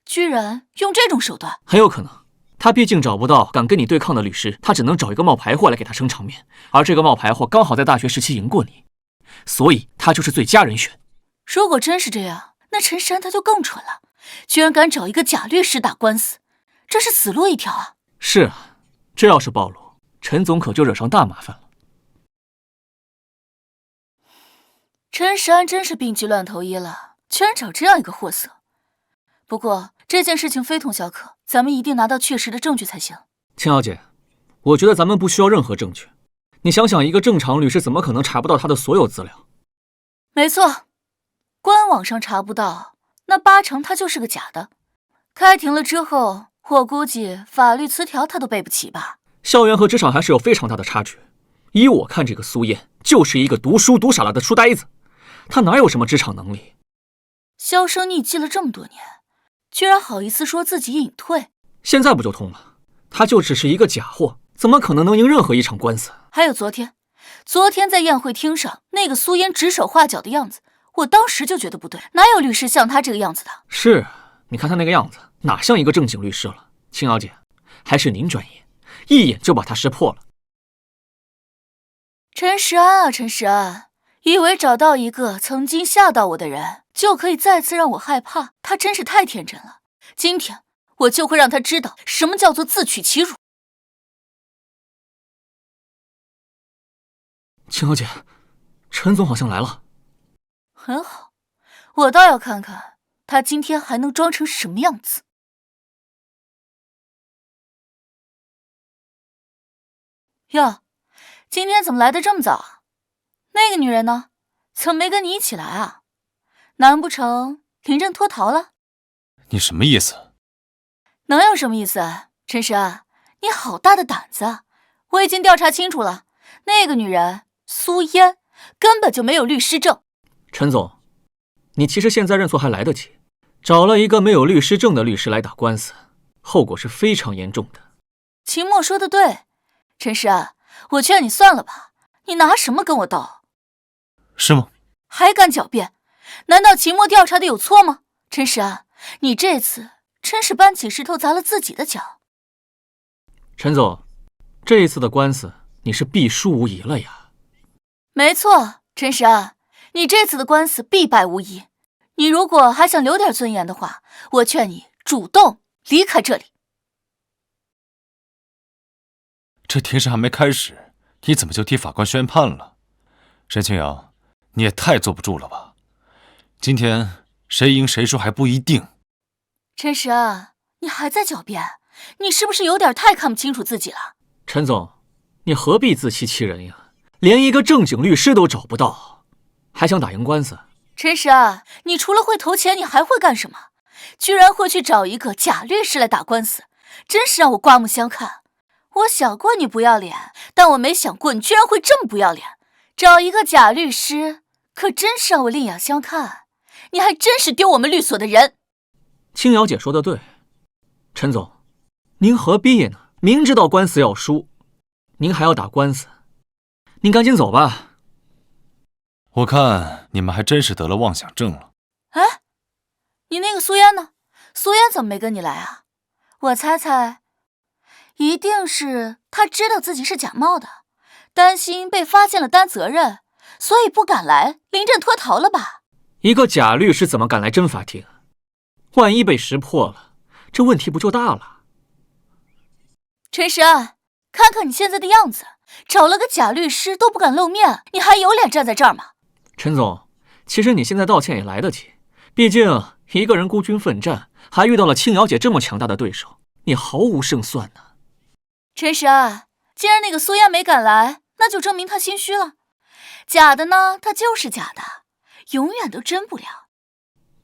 居然用这种手段？很有可能。他毕竟找不到敢跟你对抗的律师，他只能找一个冒牌货来给他撑场面，而这个冒牌货刚好在大学时期赢过你，所以他就是最佳人选。如果真是这样，那陈时安他就更蠢了，居然敢找一个假律师打官司，这是死路一条啊！是啊，这要是暴露，陈总可就惹上大麻烦了。陈时安真是病急乱投医了，居然找这样一个货色。不过这件事情非同小可，咱们一定拿到确实的证据才行。青瑶姐，我觉得咱们不需要任何证据。你想想，一个正常律师怎么可能查不到他的所有资料？没错，官网上查不到，那八成他就是个假的。开庭了之后，我估计法律词条他都背不起吧。校园和职场还是有非常大的差距。依我看，这个苏燕就是一个读书读傻了的书呆子，他哪有什么职场能力？销声匿迹了这么多年，居然好意思说自己隐退，现在不就通了？他就只是一个假货，怎么可能能赢任何一场官司？还有昨天在宴会厅上那个苏嫣指手画脚的样子，我当时就觉得不对，哪有律师像他这个样子的？是，你看他那个样子，哪像一个正经律师了？青瑶姐，还是您专业，一眼就把他识破了。陈时安啊，陈时安，以为找到一个曾经吓到我的人，就可以再次让我害怕，他真是太天真了。今天我就会让他知道什么叫做自取其辱。青瑶姐，陈总好像来了。很好，我倒要看看他今天还能装成什么样子。哟，今天怎么来的这么早啊？那个女人呢？怎么没跟你一起来啊？难不成临阵脱逃了？你什么意思？能有什么意思啊？陈时安，你好大的胆子！我已经调查清楚了，那个女人苏嫣根本就没有律师证。陈总，你其实现在认错还来得及，找了一个没有律师证的律师来打官司，后果是非常严重的。秦墨说的对，陈时安，我劝你算了吧，你拿什么跟我斗？是吗？还敢狡辩？难道秦墨调查的有错吗？陈时安，你这次真是搬起石头砸了自己的脚。陈总，这一次的官司你是必输无疑了呀。没错，陈时安，你这次的官司必败无疑。你如果还想留点尊严的话，我劝你主动离开这里。这庭审还没开始，你怎么就替法官宣判了？沈清瑶，你也太坐不住了吧？今天谁赢谁输还不一定。陈时安，你还在狡辩？你是不是有点太看不清楚自己了？陈总，你何必自欺欺人呀？连一个正经律师都找不到，还想打赢官司？陈时安，你除了会投钱，你还会干什么？居然会去找一个假律师来打官司，真是让我刮目相看。我想过你不要脸，但我没想过你居然会这么不要脸。找一个假律师，可真是让我另眼相看。你还真是丢我们律所的人。青瑶姐说的对，陈总，您何必呢？明知道官司要输，您还要打官司，您赶紧走吧。我看你们还真是得了妄想症了。哎，你那个苏嫣呢？苏嫣怎么没跟你来啊？我猜猜，一定是她知道自己是假冒的，担心被发现了担责任，所以不敢来，临阵脱逃了吧？一个假律师怎么敢来真法庭？万一被识破了，这问题不就大了？陈时安，看看你现在的样子，找了个假律师都不敢露面，你还有脸站在这儿吗？陈总，其实你现在道歉也来得及，毕竟一个人孤军奋战，还遇到了青瑶姐这么强大的对手，你毫无胜算呢。陈时安，既然那个苏嫣没敢来，那就证明她心虚了。假的呢，它就是假的，永远都真不了。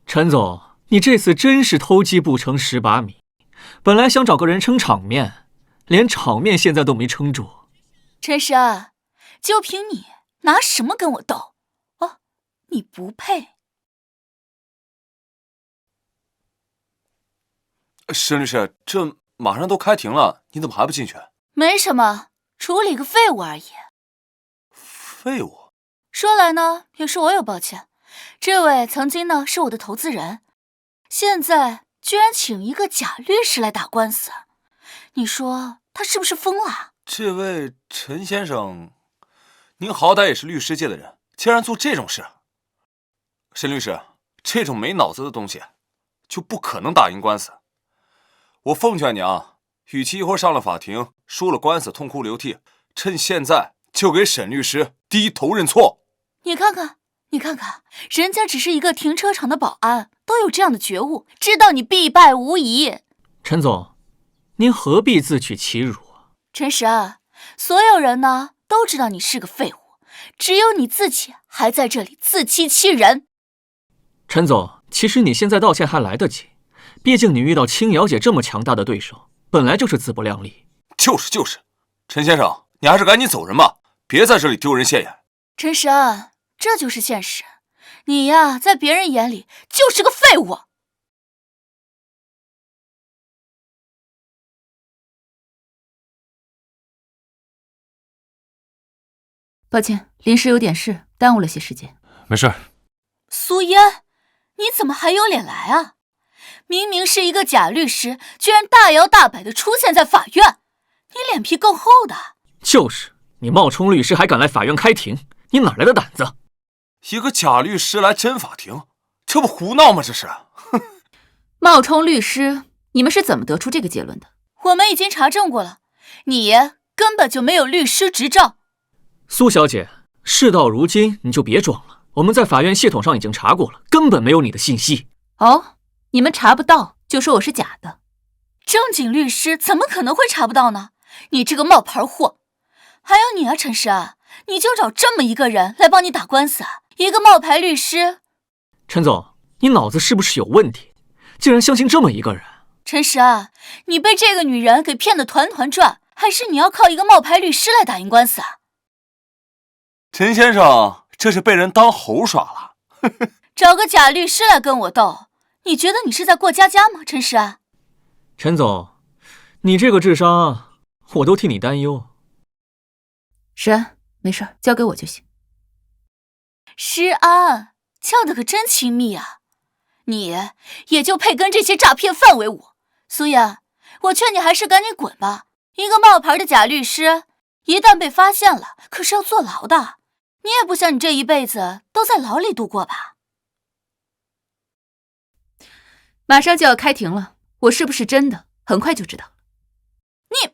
陈总，你这次真是偷鸡不成蚀把米。本来想找个人撑场面，连场面现在都没撑住。陈深，就凭你，拿什么跟我斗？哦，你不配。沈律师，这马上都开庭了，你怎么还不进去？没什么，处理个废物而已。废物？说来呢，也是我有抱歉。这位曾经呢是我的投资人，现在居然请一个假律师来打官司，你说他是不是疯了？这位陈先生，您好歹也是律师界的人，竟然做这种事。沈律师，这种没脑子的东西就不可能打赢官司。我奉劝你啊，与其一会儿上了法庭输了官司痛哭流涕，趁现在就给沈律师低头认错。你看看，人家只是一个停车场的保安，都有这样的觉悟，知道你必败无疑。陈总，您何必自取其辱啊？陈实，所有人呢都知道你是个废物，只有你自己还在这里自欺欺人。陈总，其实你现在道歉还来得及，毕竟你遇到青瑶姐这么强大的对手，本来就是自不量力。就是，陈先生，你还是赶紧走人吧，别在这里丢人现眼。陈神，这就是现实，你呀，在别人眼里就是个废物。抱歉，临时有点事，耽误了些时间。没事。苏嫣，你怎么还有脸来啊？明明是一个假律师，居然大摇大摆地出现在法院，你脸皮够厚的。就是，你冒充律师还敢来法院开庭，你哪来的胆子？一个假律师来真法庭，这不胡闹吗？这是。冒充律师，你们是怎么得出这个结论的？我们已经查证过了，你根本就没有律师执照。苏小姐，事到如今你就别装了，我们在法院系统上已经查过了，根本没有你的信息。哦，你们查不到就说我是假的？正经律师怎么可能会查不到呢？你这个冒牌货！还有你啊，陈神，你就找这么一个人来帮你打官司，一个冒牌律师。陈总，你脑子是不是有问题？竟然相信这么一个人！陈神，你被这个女人给骗得团团转，还是你要靠一个冒牌律师来打赢官司啊？陈先生，这是被人当猴耍了。找个假律师来跟我斗，你觉得你是在过家家吗？陈实。陈总，你这个智商，我都替你担忧。石安，没事，交给我就行。石安，叫的可真亲密啊！你也就配跟这些诈骗犯为伍。苏燕，我劝你还是赶紧滚吧。一个冒牌的假律师，一旦被发现了，可是要坐牢的。你也不想你这一辈子都在牢里度过吧？马上就要开庭了，我是不是真的，很快就知道了。你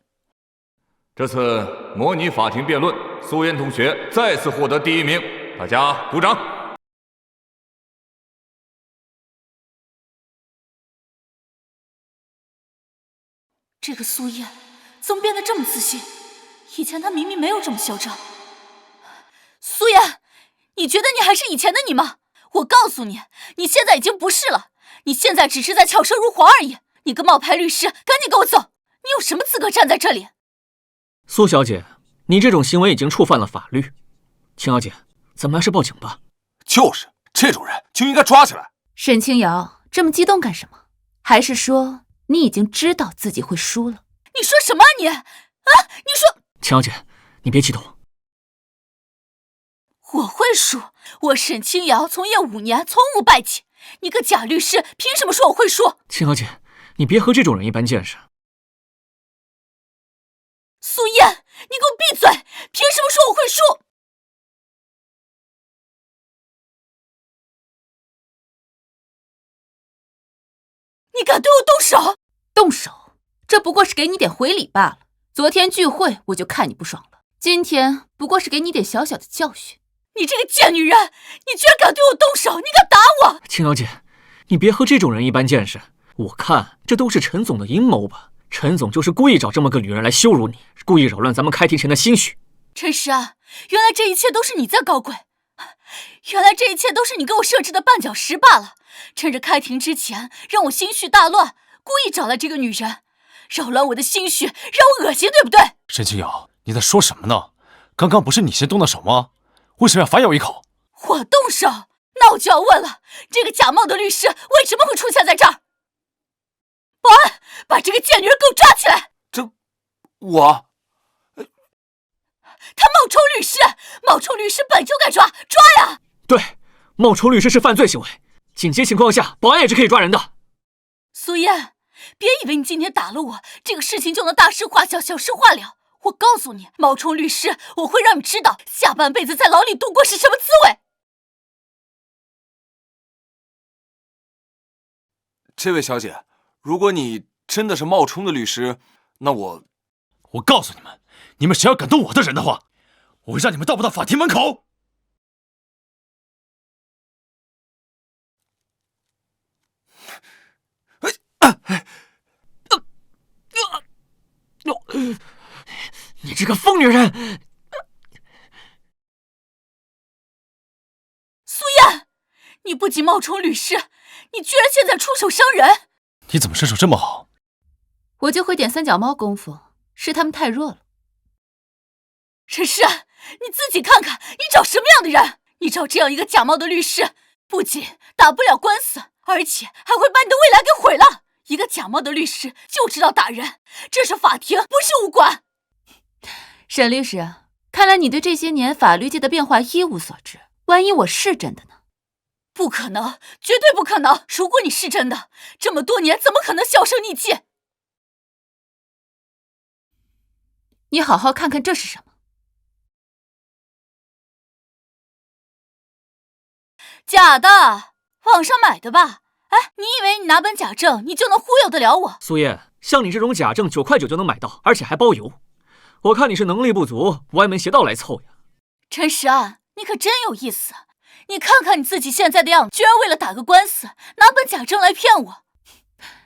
这次模拟法庭辩论，苏妍同学再次获得第1名，大家鼓掌。这个苏燕怎么变得这么自信？以前她明明没有这么嚣张。苏妍，你觉得你还是以前的你吗？我告诉你，你现在已经不是了，你现在只是在巧舌如簧而已。你个冒牌律师，赶紧给我走！你有什么资格站在这里？苏小姐，你这种行为已经触犯了法律。青瑶姐，咱们还是报警吧。就是这种人就应该抓起来。沈清瑶，这么激动干什么？还是说你已经知道自己会输了？你说什么啊你？啊，你说……青瑶姐，你别激动。我会输？我沈清瑶从业5年，从无败绩。你个假律师，凭什么说我会输？青瑶姐，你别和这种人一般见识。苏燕，你给我闭嘴！凭什么说我会输？你敢对我动手？动手？这不过是给你点回礼罢了。昨天聚会我就看你不爽了，今天不过是给你点小小的教训。你这个贱女人，你居然敢对我动手，你敢打我！青瑶姐，你别和这种人一般见识。我看这都是陈总的阴谋吧。陈总就是故意找这么个女人来羞辱你，故意扰乱咱们开庭前的心绪。陈实安，原来这一切都是你在搞鬼，原来这一切都是你给我设置的绊脚石罢了。趁着开庭之前，让我心绪大乱，故意找来这个女人，扰乱我的心绪，让我恶心，对不对？沈清瑶，你在说什么呢？刚刚不是你先动的手吗？为什么要反咬一口？我动手？那我就要问了，这个假冒的律师为什么会出现在这儿？保安，把这个贱女人给我抓起来！他冒充律师，冒充律师本就该抓呀！对，冒充律师是犯罪行为，紧急情况下，保安也是可以抓人的。苏燕，别以为你今天打了我，这个事情就能大事化小，小事化了。我告诉你，冒充律师，我会让你知道下半辈子在牢里度过是什么滋味。这位小姐，如果你真的是冒充的律师，那我告诉你们，你们谁要敢动我的人的话，我会让你们到不到法庭门口。你这个疯女人！苏燕，你不仅冒充律师，你居然现在出手伤人！你怎么身手这么好？我就会点三脚猫功夫，是他们太弱了。陈实安，你自己看看，你找什么样的人？你找这样一个假冒的律师，不仅打不了官司，而且还会把你的未来给毁了。一个假冒的律师就知道打人，这是法庭，不是武馆。沈律师，看来你对这些年法律界的变化一无所知。万一我是真的呢？不可能，绝对不可能！如果你是真的，这么多年怎么可能销声匿迹？你好好看看这是什么？假的，网上买的吧？哎，你以为你拿本假证，你就能忽悠得了我？苏燕，像你这种假证9块9就能买到，而且还包邮。我看你是能力不足，歪门邪道来凑呀。陈实安，你可真有意思！你看看你自己现在的样子，居然为了打个官司，拿本假证来骗我。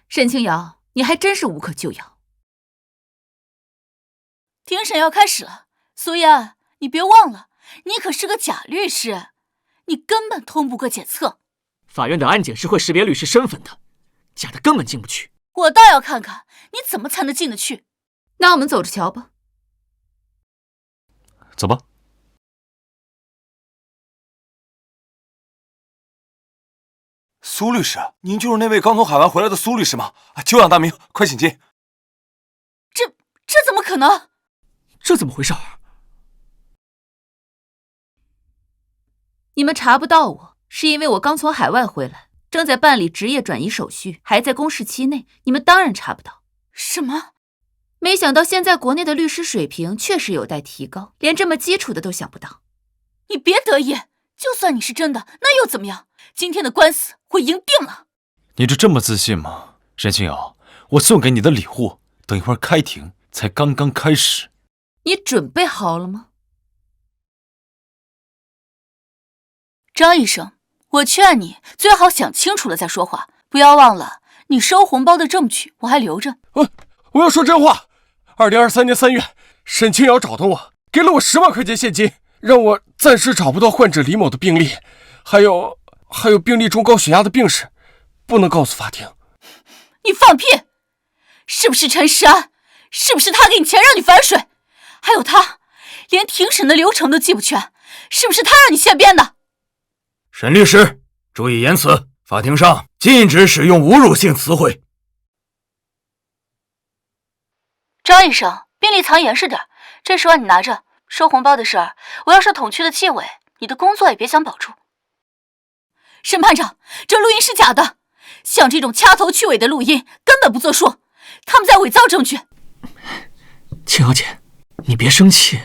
沈清瑶，你还真是无可救药。庭审要开始了，苏燕，你别忘了，你可是个假律师，你根本通不过检测。法院的安检是会识别律师身份的，假的根本进不去。我倒要看看你怎么才能进得去。那我们走着瞧吧。走吧。苏律师，您就是那位刚从海外回来的苏律师吗？久仰大名，快请进。这怎么可能？这怎么回事？你们查不到我，是因为我刚从海外回来，正在办理职业转移手续，还在公示期内，你们当然查不到。什么？没想到现在国内的律师水平确实有待提高，连这么基础的都想不到。你别得意，就算你是真的，那又怎么样？今天的官司我赢定了。你这么自信吗？沈清瑶，我送给你的礼物，等一会儿开庭才刚刚开始。你准备好了吗？张医生，我劝你最好想清楚了再说话，不要忘了你收红包的证据我还留着。我要说真话。2023年3月，沈清瑶找的我，给了我10万块钱现金，让我暂时找不到患者李某的病历，还有病历中高血压的病史，不能告诉法庭。你放屁！是不是陈实安？是不是他给你钱让你反水？还有他，连庭审的流程都记不全，是不是他让你现编的？沈律师，注意言辞，法庭上禁止使用侮辱性词汇。张医生，病历藏严实点，这10万你拿着。收红包的事儿，我要是统区的纪委，你的工作也别想保住。审判长，这录音是假的，像这种掐头去尾的录音根本不作数，他们在伪造证据。青瑶姐，你别生气，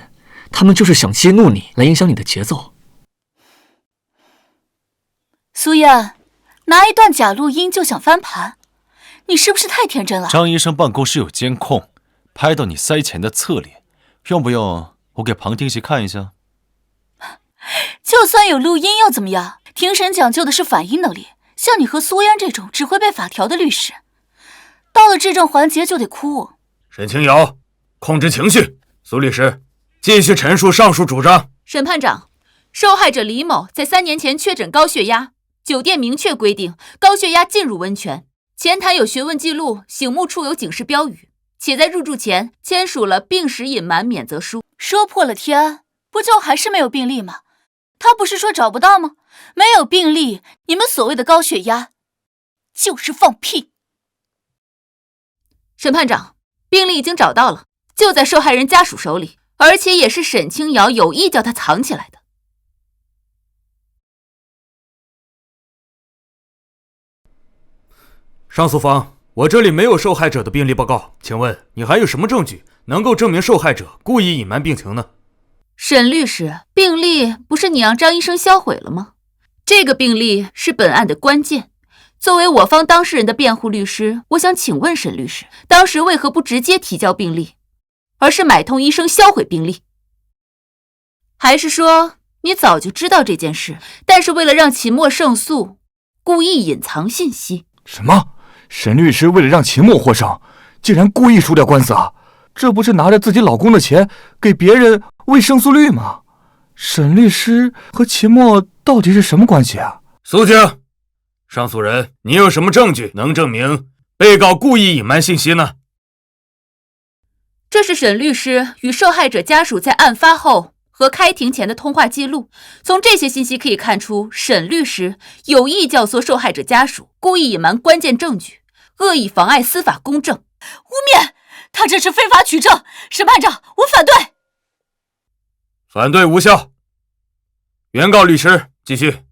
他们就是想激怒你，来影响你的节奏。苏燕，拿一段假录音就想翻盘，你是不是太天真了？张医生办公室有监控，拍到你塞钱的侧脸，用不用我给旁听席看一下？就算有录音又怎么样？庭审讲究的是反应能力，像你和苏嫣这种只会背法条的律师，到了质证环节就得哭。沈清瑶，控制情绪。苏律师，继续陈述上述主张。审判长，受害者李某在3年前确诊高血压，酒店明确规定高血压禁入温泉，前台有询问记录，醒目处有警示标语，且在入住前签署了病史隐瞒免责书。说破了天，不就还是没有病例吗？他不是说找不到吗？没有病例，你们所谓的高血压就是放屁。审判长，病例已经找到了，就在受害人家属手里，而且也是沈清瑶有意叫他藏起来的。上诉方，我这里没有受害者的病例报告，请问你还有什么证据能够证明受害者故意隐瞒病情呢？沈律师，病例不是你让张医生销毁了吗？这个病例是本案的关键。作为我方当事人的辩护律师，我想请问沈律师，当时为何不直接提交病例，而是买通医生销毁病例？还是说你早就知道这件事，但是为了让秦墨胜诉，故意隐藏信息？什么？沈律师为了让秦墨获胜，竟然故意输掉官司啊？这不是拿着自己老公的钱给别人喂胜诉率吗？沈律师和秦墨到底是什么关系啊？肃静！上诉人，你有什么证据能证明被告故意隐瞒信息呢？这是沈律师与受害者家属在案发后和开庭前的通话记录，从这些信息可以看出，沈律师有意教唆受害者家属，故意隐瞒关键证据，恶意妨碍司法公正。污蔑！他这是非法取证！审判长，我反对！反对无效。原告律师继续。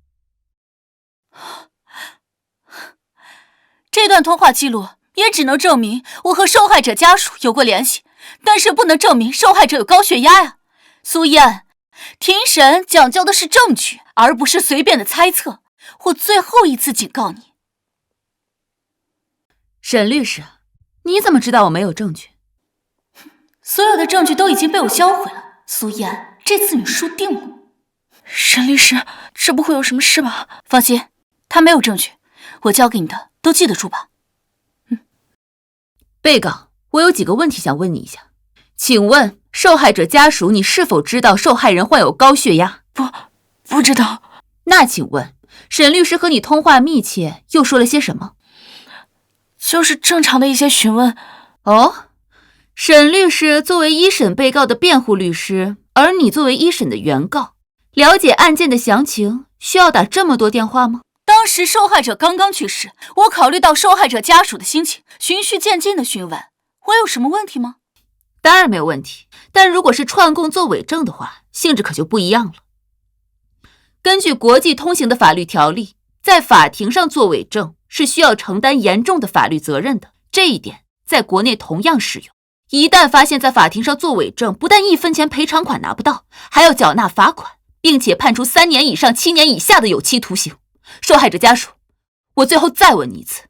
这段通话记录也只能证明我和受害者家属有过联系，但是不能证明受害者有高血压呀。苏燕，庭审讲究的是证据，而不是随便的猜测。我最后一次警告你。沈律师，你怎么知道我没有证据？所有的证据都已经被我销毁了。苏燕，这次你输定了。沈律师，这不会有什么事吧？放心，他没有证据，我交给你的都记得住吧。被告，我有几个问题想问你一下，请问受害者家属，你是否知道受害人患有高血压？不知道。那请问沈律师和你通话密切又说了些什么？就是正常的一些询问。哦，沈律师作为一审被告的辩护律师，而你作为一审的原告，了解案件的详情需要打这么多电话吗？当时受害者刚刚去世，我考虑到受害者家属的心情，循序渐进的询问，我有什么问题吗？当然没有问题，但如果是串供作伪证的话，性质可就不一样了。根据国际通行的法律条例，在法庭上作伪证是需要承担严重的法律责任的，这一点在国内同样适用。一旦发现在法庭上作伪证，不但1分钱赔偿款拿不到，还要缴纳罚款，并且判处3年以上7年以下的有期徒刑。受害者家属，我最后再问你一次，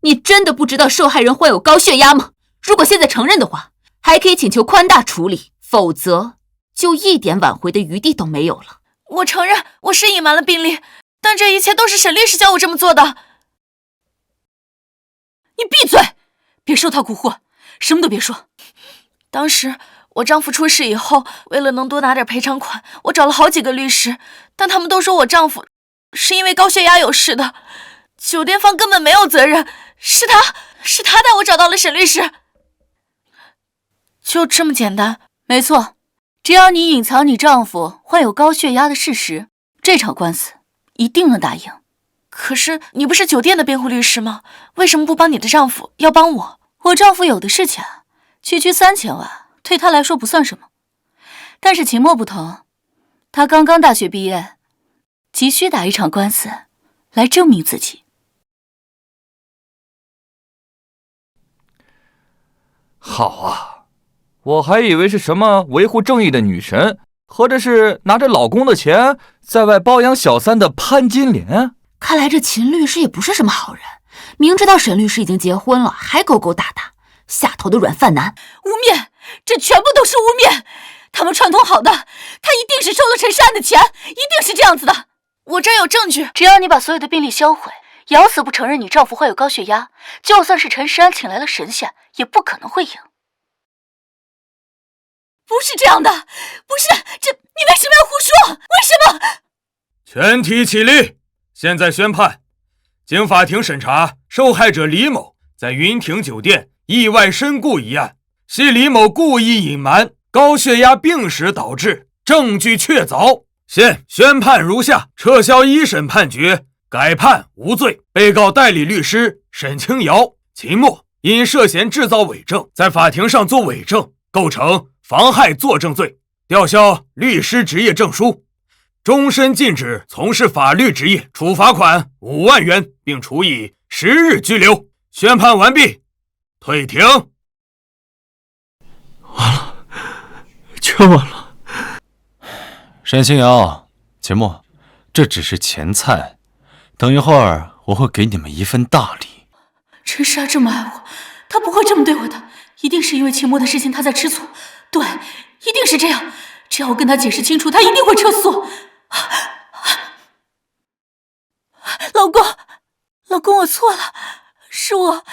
你真的不知道受害人患有高血压吗？如果现在承认的话，还可以请求宽大处理，否则就一点挽回的余地都没有了。我承认我是隐瞒了病历，但这一切都是沈律师叫我这么做的。你闭嘴，别受他蛊惑，什么都别说。当时我丈夫出事以后，为了能多拿点赔偿款，我找了好几个律师，但他们都说我丈夫是因为高血压有事的，酒店方根本没有责任，是他带我找到了沈律师。就这么简单？没错，只要你隐藏你丈夫患有高血压的事实，这场官司一定能打赢。可是你不是酒店的辩护律师吗？为什么不帮你的丈夫，要帮我？我丈夫有的是钱，区3000万对他来说不算什么。但是秦墨不同，他刚刚大学毕业，急需打一场官司来证明自己。好啊，我还以为是什么维护正义的女神，合着是拿着老公的钱在外包养小三的潘金莲。看来这秦律师也不是什么好人，明知道沈律师已经结婚了，还勾勾搭搭，下头的软饭男。污蔑，这全部都是污蔑！他们串通好的，他一定是收了陈世安的钱，一定是这样子的。我这有证据，只要你把所有的病历销毁，咬死不承认你丈夫患有高血压，就算是陈世安请来了神仙，也不可能会赢。不是这样的，不是，你为什么要胡说？为什么？全体起立！现在宣判，经法庭审查，受害者李某在云亭酒店意外身故一案，系李某故意隐瞒高血压病史导致，证据确凿。现宣判如下：撤销一审判决，改判无罪。被告代理律师沈清瑶、秦墨因涉嫌制造伪证，在法庭上作伪证，构成妨害作证罪，吊销律师执业证书，终身禁止从事法律职业，处罚款5万元，并处以10日拘留。宣判完毕，退庭。完了，全完了。沈清瑶、秦墨，这只是前菜，等一会儿我会给你们一份大礼。陈世安这么爱我，他不会这么对我的，一定是因为秦墨的事情他在吃醋。对，一定是这样。只要我跟他解释清楚，他一定会撤诉。老公，我错了，是我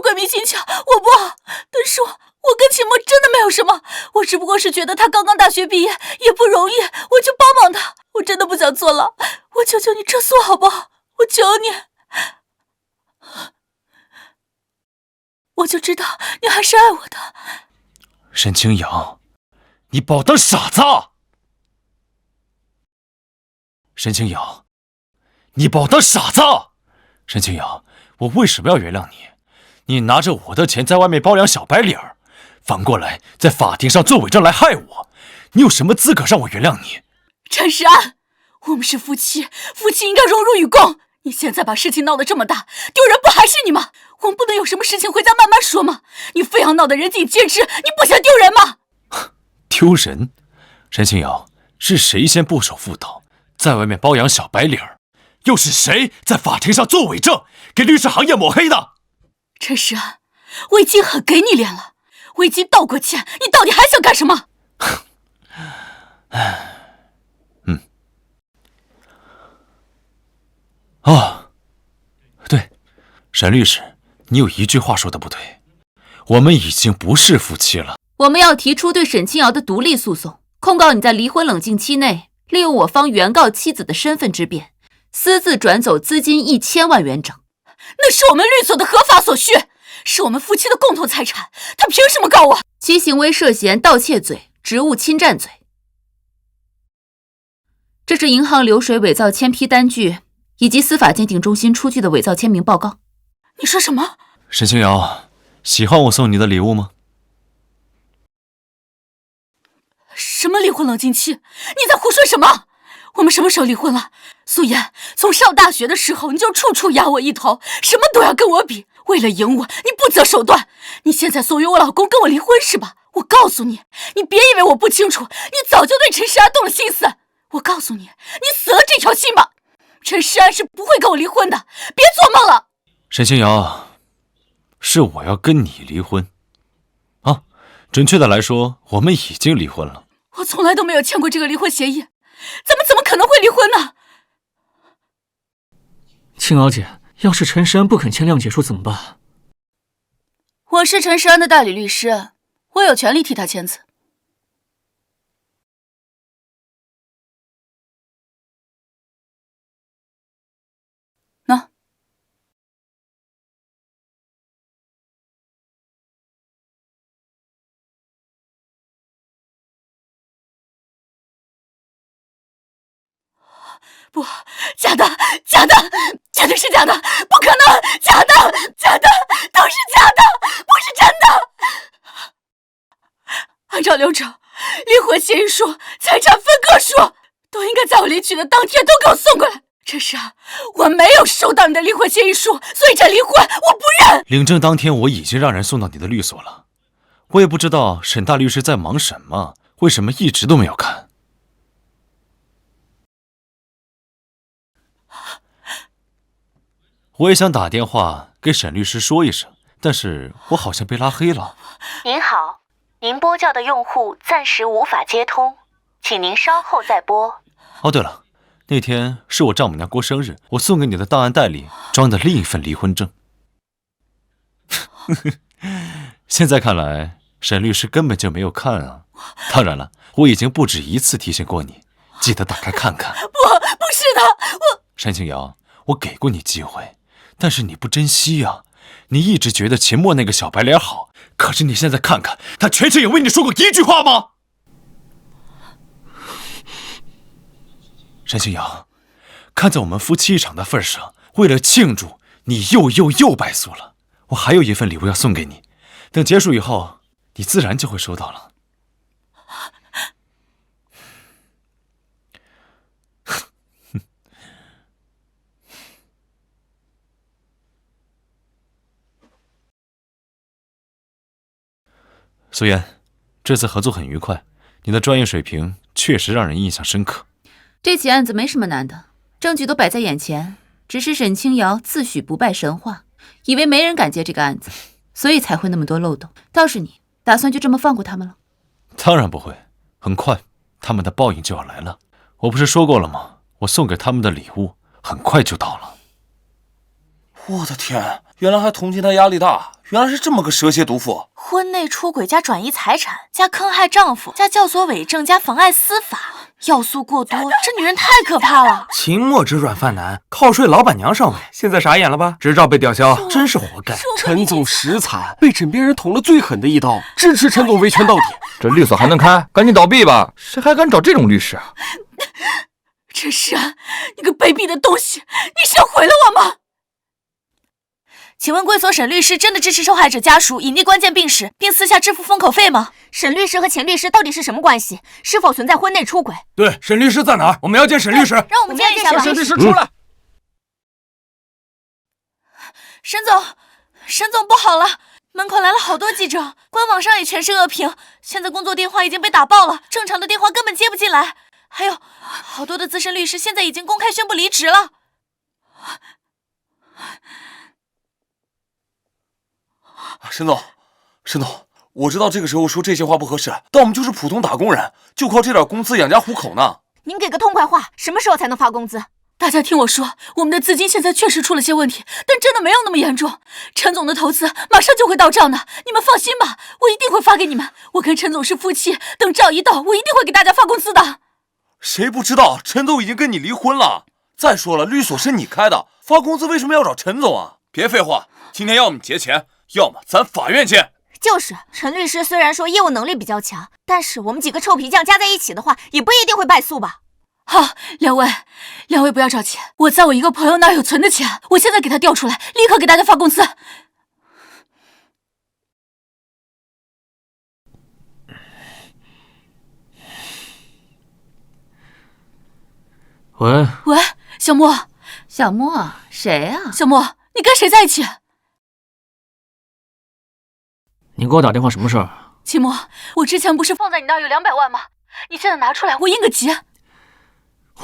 鬼迷心窍，我不好。但是我跟秦墨真的没有什么，我只不过是觉得他刚刚大学毕业也不容易，我就帮帮他。我真的不想坐牢，我求求你撤诉好不好？我求你。我就知道你还是爱我的。沈清瑶，你把我当傻子！沈清瑶，你把我当傻子！沈清瑶，我为什么要原谅你？你拿着我的钱在外面包养小白脸儿，反过来在法庭上做伪证来害我，你有什么资格让我原谅你？陈世安，我们是夫妻，夫妻应该荣辱与共。你现在把事情闹得这么大，丢人不还是你吗？我们不能有什么事情回家慢慢说吗？你非要闹得人尽皆知，你不想丢人吗？丢人？沈清瑶，是谁先不守妇道，在外面包养小白脸儿？又是谁在法庭上做伪证，给律师行业抹黑的？陈世安，我已经很给你脸了，我已经道过歉，你到底还想干什么？对，沈律师，你有一句话说的不对，我们已经不是夫妻了。我们要提出对沈清瑶的独立诉讼，控告你在离婚冷静期内利用我方原告妻子的身份之便，私自转走资金1000万元整。那是我们律所的合法所需，是我们夫妻的共同财产，他凭什么告我？其行为涉嫌盗窃罪、职务侵占罪。这是银行流水伪造签批单据以及司法鉴定中心出具的伪造签名报告。你说什么？沈清瑶，喜欢我送你的礼物吗？什么离婚冷静期？你在胡说什么？我们什么时候离婚了？苏妍，从上大学的时候你就处处压我一头，什么都要跟我比，为了赢我你不择手段。你现在怂恿我老公跟我离婚是吧？我告诉你，你别以为我不清楚，你早就对陈世安动了心思。我告诉你，你死了这条心吧。陈世安是不会跟我离婚的，别做梦了。沈清瑶，是我要跟你离婚啊，准确的来说，我们已经离婚了。我从来都没有签过这个离婚协议，怎么可能会离婚呢？青瑶姐，要是陈世安不肯签谅解书怎么办？我是陈世安的代理律师，我有权利替他签字。不，假的是假的，不可能，假的，都是假的，不是真的。按照流程，离婚协议书、财产分割书都应该在我离娶的当天都给我送过来。陈世安，我没有收到你的离婚协议书，所以这离婚我不认。领证当天我已经让人送到你的律所了，我也不知道沈大律师在忙什么，为什么一直都没有看。我也想打电话给沈律师说一声，但是我好像被拉黑了。您好，您拨叫的用户暂时无法接通，请您稍后再拨。哦，对了，那天是我丈母娘过生日，我送给你的档案袋里装的另一份离婚证。现在看来，沈律师根本就没有看啊。当然了，我已经不止一次提醒过你，记得打开看看。不是的，山清瑶，我给过你机会，但是你不珍惜啊！你一直觉得秦墨那个小白脸好，可是你现在看看，他全程有为你说过一句话吗？山清瑶，看在我们夫妻一场的份上，为了庆祝，你又败诉了。我还有一份礼物要送给你，等结束以后，你自然就会收到了。苏妍，这次合作很愉快，你的专业水平确实让人印象深刻。这起案子没什么难的，证据都摆在眼前，只是沈清瑶自诩不败神话，以为没人敢接这个案子，所以才会那么多漏洞。倒是你，打算就这么放过他们了？当然不会，很快他们的报应就要来了。我不是说过了吗？我送给他们的礼物很快就到了。我的天，原来还同情他压力大，原来是这么个蛇蝎毒妇。婚内出轨加转移财产加坑害丈夫加教唆伪证加妨碍司法，要素过多，这女人太可怕了。秦墨这软饭男，靠睡老板娘上位，现在傻眼了吧？执照被吊销，真是活该。陈总实惨，被枕边人捅了最狠的一刀，支持陈总维权到底。这律所还能开？赶紧倒闭吧！谁还敢找这种律师啊？陈世安，你个卑鄙的东西，你是要毁了我吗？请问贵所沈律师真的支持受害者家属隐匿关键病史，并私下支付封口费吗？沈律师和钱律师到底是什么关系？是否存在婚内出轨？对，沈律师在哪儿？我们要见沈律师。让我们见一下吧。沈律师出来。沈总不好了，门口来了好多记者，官网上也全是恶评，现在工作电话已经被打爆了，正常的电话根本接不进来。还有好多的资深律师现在已经公开宣布离职了。沈总，我知道这个时候说这些话不合适，但我们就是普通打工人，就靠这点工资养家糊口呢。您给个痛快话，什么时候才能发工资？大家听我说，我们的资金现在确实出了些问题，但真的没有那么严重。陈总的投资马上就会到账的，你们放心吧，我一定会发给你们。我跟陈总是夫妻，等账一到，我一定会给大家发工资的。谁不知道陈总已经跟你离婚了？再说了，律所是你开的，发工资为什么要找陈总啊？别废话，今天要么结钱，要么咱法院见。就是陈律师虽然说业务能力比较强，但是我们几个臭皮匠加在一起的话，也不一定会败诉吧。好，两位不要着急，我在我一个朋友那儿有存的钱，我现在给他调出来，立刻给大家发工资。喂，小莫，谁啊？小莫，你跟谁在一起？你给我打电话什么事儿？秦墨，我之前不是放在你那儿有200万吗？你现在拿出来，我应个急。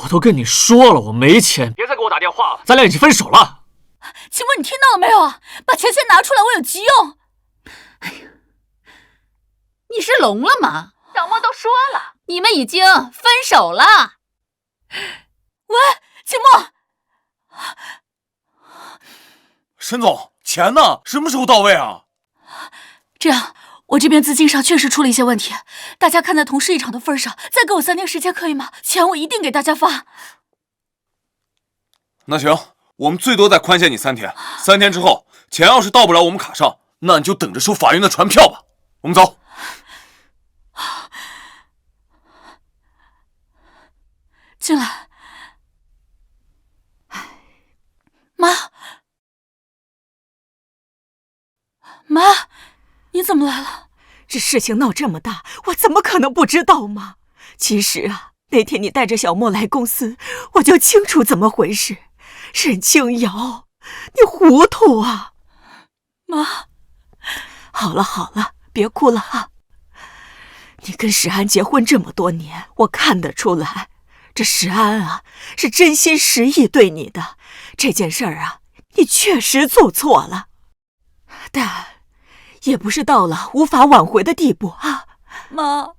我都跟你说了，我没钱，别再给我打电话了，咱俩已经分手了。秦墨，你听到了没有啊？把钱先拿出来，我有急用。哎呀，你是聋了吗？小莫都说了，你们已经分手了。喂，秦墨，沈总，钱呢？什么时候到位啊？这样，我这边资金上确实出了一些问题，大家看在同事一场的份上，再给我3天时间可以吗？钱我一定给大家发。那行，我们最多再宽限你3天，3天之后钱要是到不了我们卡上，那你就等着收法院的传票吧。我们走。进来。妈，你怎么来了？这事情闹这么大，我怎么可能不知道吗？其实啊，那天你带着小莫来公司，我就清楚怎么回事。沈清瑶，你糊涂啊！妈，好了，别哭了啊。你跟石安结婚这么多年，我看得出来，这石安啊是真心实意对你的。这件事儿啊，你确实做错了，但也不是到了无法挽回的地步啊。妈，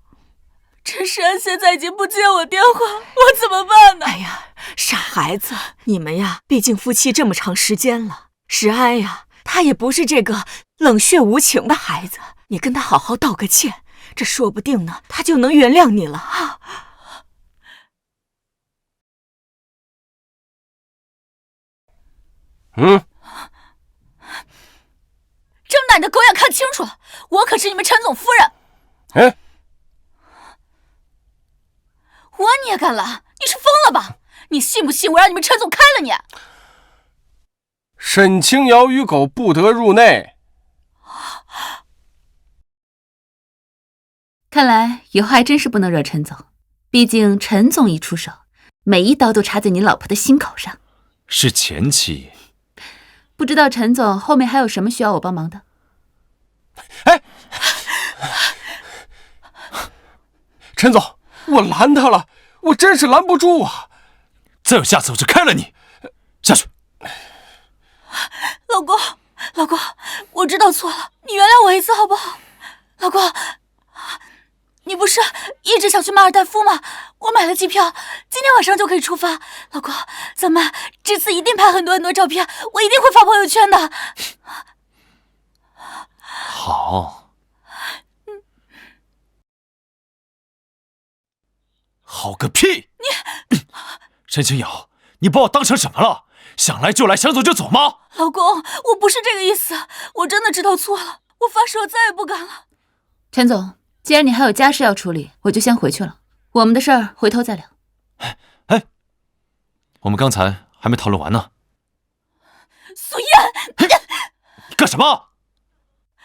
陈石安现在已经不接我电话，我怎么办呢？哎呀，傻孩子，你们呀，毕竟夫妻这么长时间了。石安呀，他也不是这个冷血无情的孩子，你跟他好好道个歉，这说不定呢，他就能原谅你了啊。睁大你的狗眼看清楚了，我可是你们陈总夫人。哎，我你也敢拦？你是疯了吧？你信不信我让你们陈总开了你？沈清瑶与狗不得入内。看来以后还真是不能惹陈总，毕竟陈总一出手，每一刀都插在你老婆的心口上。是前妻。不知道陈总后面还有什么需要我帮忙的？哎，陈总，我拦他了，我真是拦不住啊！再有下次我就开了你！下去。老公，老公，我知道错了，你原谅我一次好不好？老公，你不是一直想去马尔代夫吗？我买了机票，今天晚上就可以出发。老公，咱们这次一定拍很多很多照片，我一定会发朋友圈的。好。好个屁！沈清瑶，你把我当成什么了？想来就来，想走就走吗？老公，我不是这个意思，我真的知道错了，我发誓我再也不敢了。陈总，既然你还有家事要处理，我就先回去了。我们的事儿回头再聊。哎，我们刚才还没讨论完呢。苏燕，你干什么？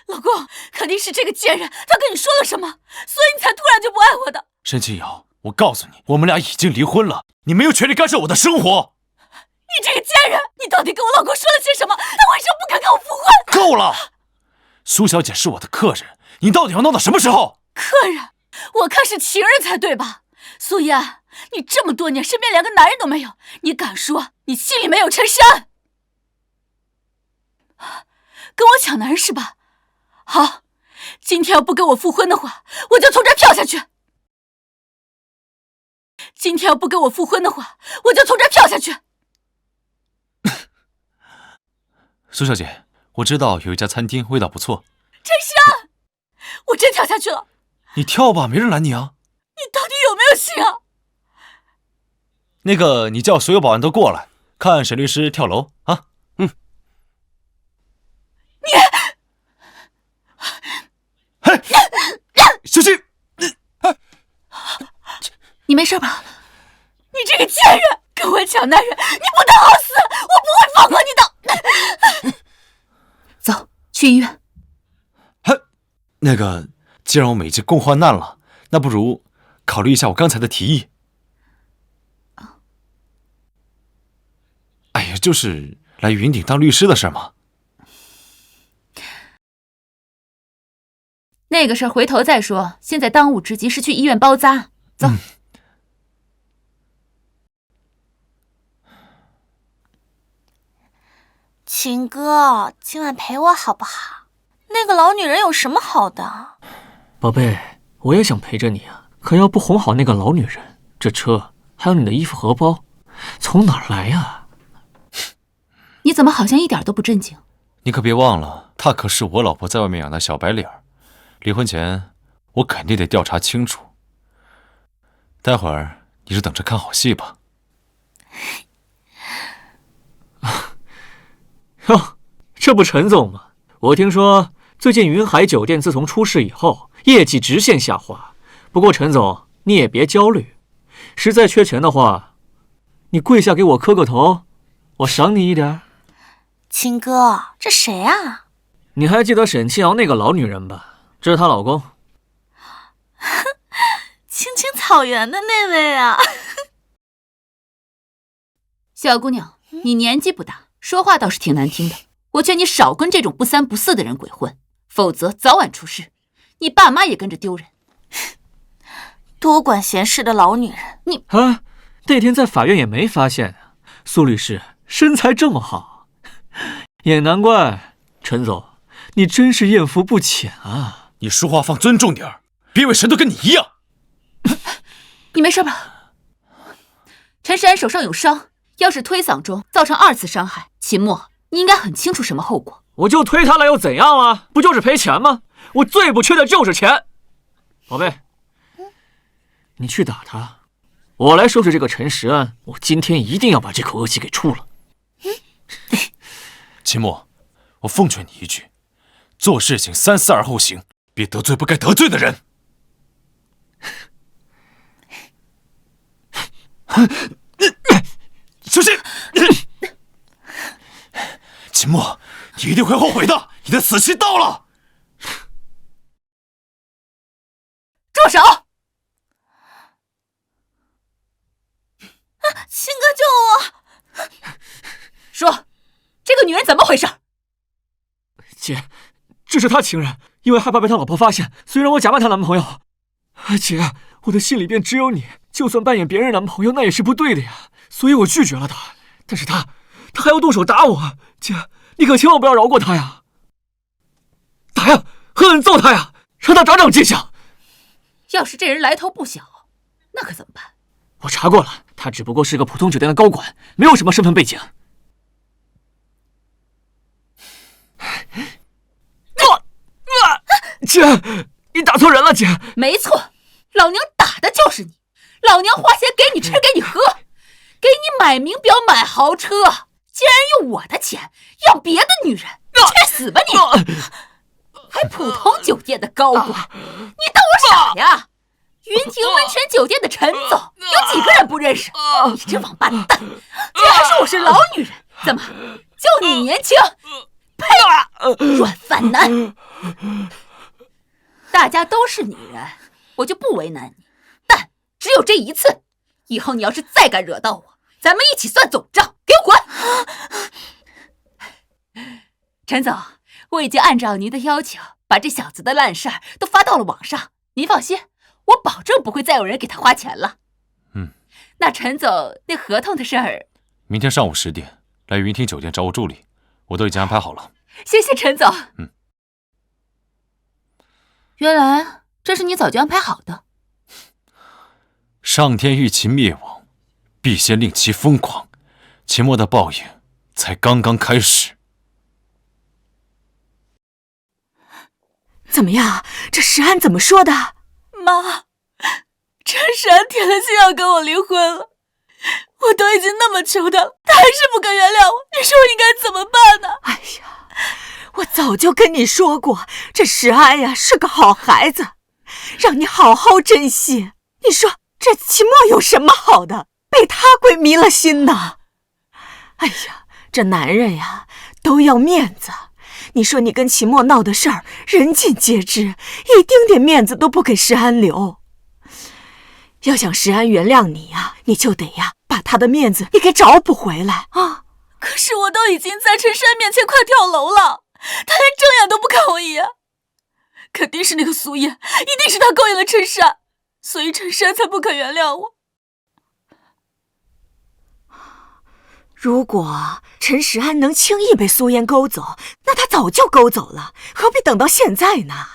老公，肯定是这个贱人，他跟你说了什么，所以你才突然就不爱我的。沈清瑶，我告诉你，我们俩已经离婚了，你没有权利干涉我的生活。你这个贱人，你到底跟我老公说了些什么？他为什么不肯跟我复婚？够了，苏小姐是我的客人，你到底要闹到什么时候？客人？我看是情人才对吧？苏燕，你这么多年身边连个男人都没有，你敢说你心里没有陈山？跟我抢男人是吧？好，今天要不跟我复婚的话，我就从这儿跳下去。今天要不跟我复婚的话，我就从这儿跳下去。苏小姐，我知道有一家餐厅味道不错。陈山，我真跳下去了。你跳吧，没人拦你啊。你到底有没有心啊？那个，你叫所有保安都过来，看沈律师跳楼啊。嘿，小心！你没事吧？你这个贱人，跟我抢男人，你不得好死！我不会放过你的。走，去医院。那个，既然我们已经共患难了，那不如考虑一下我刚才的提议。哎呀，就是来云顶当律师的事嘛。那个事儿回头再说，现在当务之急是去医院包扎。走。秦哥，今晚陪我好不好？那个老女人有什么好的？宝贝，我也想陪着你啊，可要不哄好那个老女人，这车还有你的衣服荷包，从哪儿来呀？你怎么好像一点都不震惊？你可别忘了，她可是我老婆在外面养的小白脸儿，离婚前我肯定得调查清楚。待会儿你就等着看好戏吧。哟，这不陈总吗？我听说最近云海酒店自从出事以后，业绩直线下滑。不过陈总，你也别焦虑，实在缺钱的话，你跪下给我磕个头，我赏你一点。秦哥，这谁啊？你还记得沈清瑶那个老女人吧？这是她老公。青青草原的那位啊。小姑娘，你年纪不大，说话倒是挺难听的。我劝你少跟这种不三不四的人鬼混，否则早晚出事，你爸妈也跟着丢人。多管闲事的老女人，你啊，那天在法院也没发现啊。苏律师身材这么好，也难怪陈总，你真是艳福不浅啊。你说话放尊重点儿，别以为谁都跟你一样。你没事吧？陈世安手上有伤，要是推搡中造成2次伤害，秦墨，你应该很清楚什么后果。我就推他了又怎样了？不就是赔钱吗？我最不缺的就是钱。宝贝，你去打他，我来收拾这个陈实安。我今天一定要把这口恶气给出了。秦墨，我奉劝你一句，做事情三思而后行，别得罪不该得罪的人。小心！秦墨，你一定会后悔的，你的死期到了。住手！秦哥救我！说，这个女人怎么回事？姐，这是他情人，因为害怕被他老婆发现，所以让我假扮他男朋友。姐，我的心里边只有你，就算扮演别人男朋友那也是不对的呀，所以我拒绝了他。但是他还要动手打我，姐，你可千万不要饶过他呀！打呀，狠狠揍他呀，让他长长记性。要是这人来头不小，那可怎么办？我查过了，他只不过是个普通酒店的高管，没有什么身份背景。姐，你打错人了，姐。没错，老娘打的就是你，老娘花钱给你吃给你喝，给你买名表买豪车，竟然用我的钱要别的女人，去死吧你！还普通酒店的高管，你当我傻呀？云亭温泉酒店的陈总，有几个人不认识？你这王八蛋，竟然还说我是老女人，怎么就你年轻？呸！软饭男！大家都是女人，我就不为难你，但只有这一次，以后你要是再敢惹到我，咱们一起算总账，给我滚！陈总，我已经按照您的要求，把这小子的烂事儿都发到了网上，您放心，我保证不会再有人给他花钱了。那陈总，那合同的事儿，明天上午10点来云亭酒店找我助理，我都已经安排好了。谢谢陈总。原来这是你早就安排好的。上天欲其灭亡，必先令其疯狂。秦墨的报应才刚刚开始。怎么样？这石安怎么说的？妈，陈实安铁了心要跟我离婚了，我都已经那么求他了，他还是不肯原谅我，你说我应该怎么办呢？哎呀，我早就跟你说过，这石安呀是个好孩子，让你好好珍惜。你说这秦墨有什么好的，被他鬼迷了心呢？哎呀，这男人呀都要面子，你说你跟秦墨闹的事儿，人尽皆知，一丁点面子都不给石安留。要想石安原谅你呀，你就得呀把他的面子你给找补回来啊！可是我都已经在陈山面前快跳楼了，他连正眼都不看我一眼，肯定是那个苏燕，一定是他勾引了陈山，所以陈山才不肯原谅我。如果陈实安能轻易被苏燕勾走，那他早就勾走了，何必等到现在呢？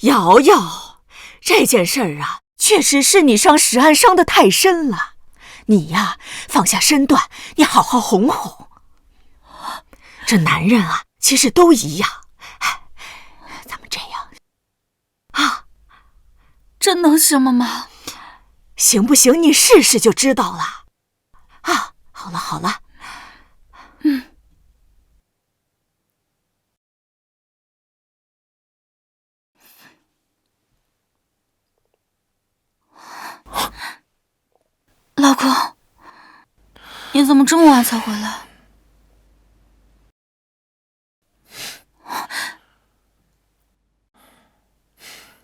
瑶瑶，这件事儿啊，确实是你伤石安伤得太深了，你呀放下身段，你好好哄哄。这男人啊，其实都一样。咱们这样啊，真能行吗，妈？行不行？你试试就知道了。啊，好了好了。老公，你怎么这么晚才回来？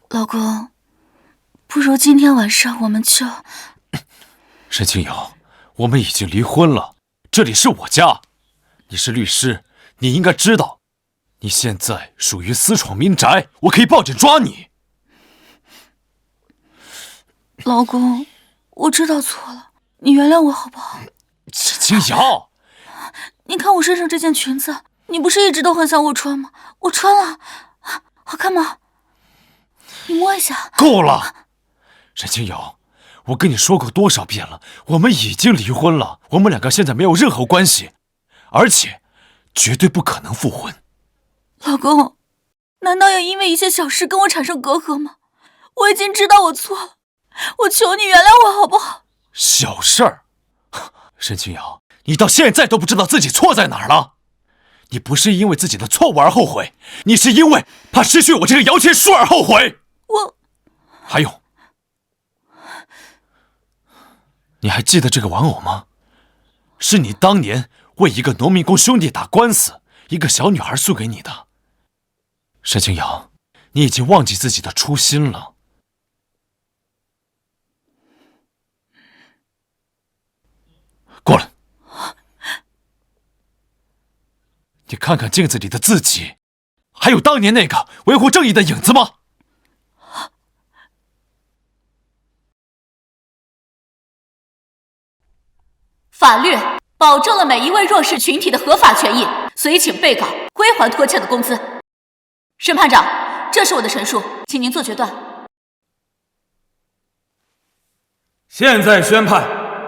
老公，不如今天晚上我们就……沈清瑶，我们已经离婚了，这里是我家，你是律师，你应该知道，你现在属于私闯民宅，我可以报警抓你。老公，我知道错了，你原谅我好不好？沈清瑶，你看我身上这件裙子，你不是一直都很想我穿吗？我穿了，好看吗？你摸一下。够了，沈清瑶，我跟你说过多少遍了，我们已经离婚了，我们两个现在没有任何关系，而且绝对不可能复婚。老公，难道要因为一些小事跟我产生隔阂吗？我已经知道我错了，我求你原谅我好不好？小事儿，沈清瑶，你到现在都不知道自己错在哪儿了。你不是因为自己的错误而后悔，你是因为怕失去我这个摇钱树而后悔。还有，你还记得这个玩偶吗？是你当年为一个农民工兄弟打官司，一个小女孩送给你的。沈清瑶，你已经忘记自己的初心了。过来，你看看镜子里的自己，还有当年那个维护正义的影子吗？法律保证了每一位弱势群体的合法权益，所以请被告归还拖欠的工资。审判长，这是我的陈述，请您做决断。现在宣判，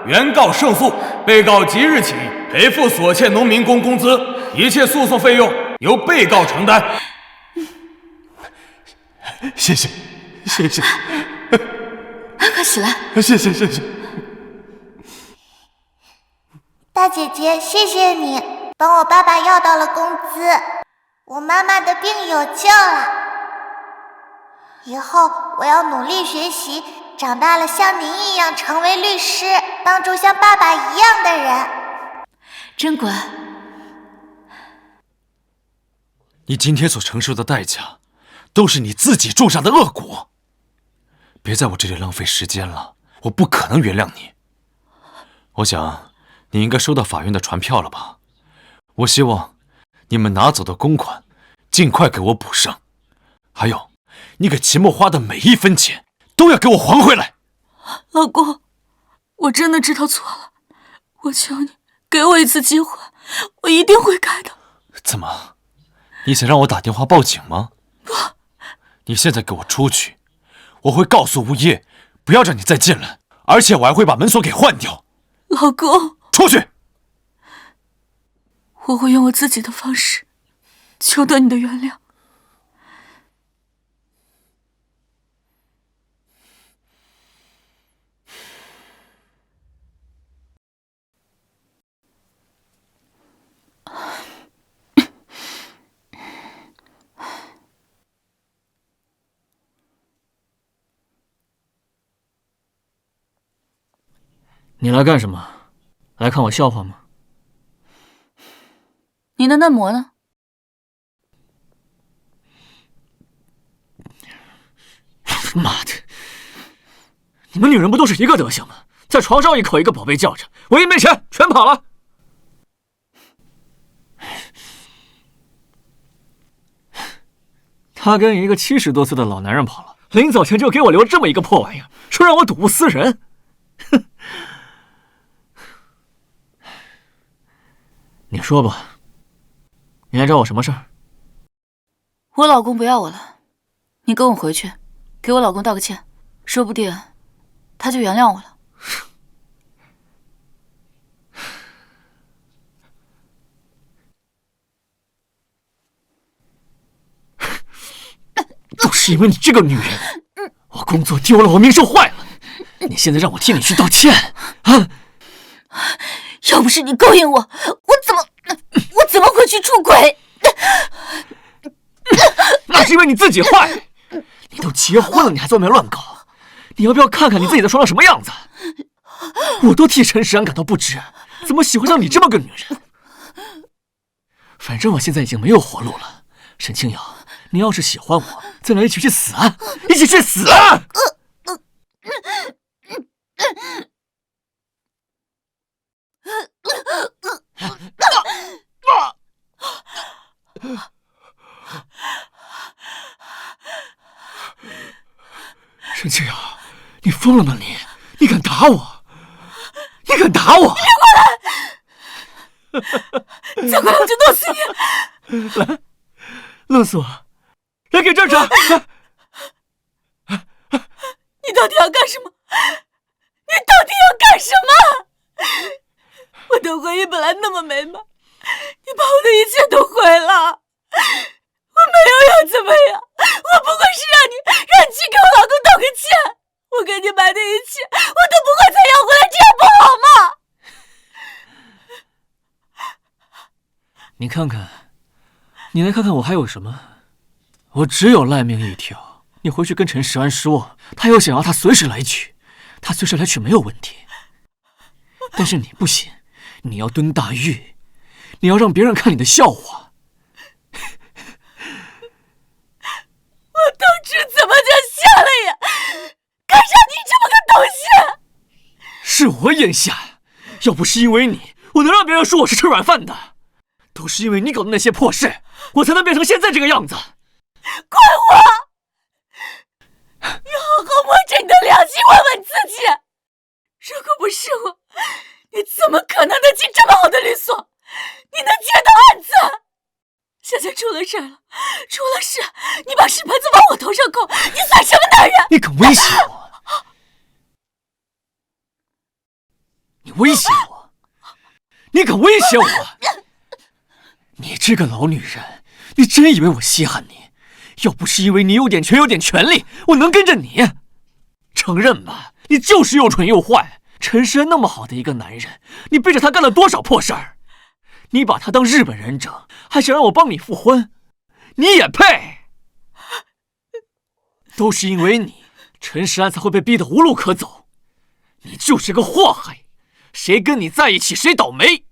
原告胜诉，被告即日起赔付所欠农民工工资，一切诉讼费用由被告承担。谢谢，谢谢，快起来！谢谢，谢谢。大姐姐，谢谢你帮我爸爸要到了工资，我妈妈的病有救了。以后我要努力学习，长大了像您一样成为律师，帮助像爸爸一样的人。真乖。你今天所承受的代价，都是你自己种下的恶果。别在我这里浪费时间了，我不可能原谅你。我想你应该收到法院的传票了吧？我希望你们拿走的公款尽快给我补上，还有你给齐墨花的每一分钱都要给我还回来。老公，我真的知道错了，我求你给我一次机会，我一定会改的。怎么，你想让我打电话报警吗？不，你现在给我出去，我会告诉物业不要让你再进来，而且我还会把门锁给换掉。老公，出去！我会用我自己的方式求得你的原谅。你来干什么？来看我笑话吗？你的嫩模呢？妈的！你们女人不都是一个德行吗？在床上一口一个宝贝叫着，我一没钱全跑了。他跟一个70多岁的老男人跑了，临走前就给我留这么一个破玩意儿，说让我睹物思人。哼！你说吧，你来找我什么事儿？我老公不要我了，你跟我回去，给我老公道个歉，说不定他就原谅我了。都是因为你这个女人，我工作丢了，我名声坏了，你现在让我替你去道歉啊？要不是你勾引我，我怎么会去出轨？那是因为你自己坏。你都结婚了，你还在外面乱搞，你要不要看看你自己在床上什么样子？我都替陈时安感到不值，怎么喜欢上你这么个女人？反正我现在已经没有活路了，沈清瑶，你要是喜欢我，咱俩一起去死啊！一起去死啊！沈清瑶，你疯了吗你？你敢打我？你敢打我？你别过来！再过来我就弄死你！来，弄死我！来给这儿站！你到底要干什么？你到底要干什么？我的婚姻本来那么美满，你把我的一切都毁了。我没有要怎么样？我不过是让你去给我老公道个歉。我给你买的一切，我都不会再要回来，这样不好吗？你看看，你来看看我还有什么？我只有赖命一条。你回去跟陈时安说，他要想要他随时来取，他随时来取没有问题。但是你不行，你要蹲大狱，你要让别人看你的笑话。我当初怎么就瞎了眼，看上你这么个东西？是我眼瞎，要不是因为你，我能让别人说我是吃软饭的。都是因为你搞的那些破事，我才能变成现在这个样子。怪我！你好好摸着你的良心，问问自己，如果不是我，你怎么可能能进这么好的律所？你能接到案子？现在出了事了，出了事，你把屎盆子往我头上扣，你算什么男人？你敢威胁我？你威胁我？你敢威胁我？你这个老女人，你真以为我稀罕你？要不是因为你有点权有点权利，我能跟着你？承认吧，你就是又蠢又坏。陈时安那么好的一个男人，你背着他干了多少破事儿？你把他当日本人整，还想让我帮你复婚？你也配？都是因为你，陈时安才会被逼得无路可走。你就是个祸害，谁跟你在一起谁倒霉。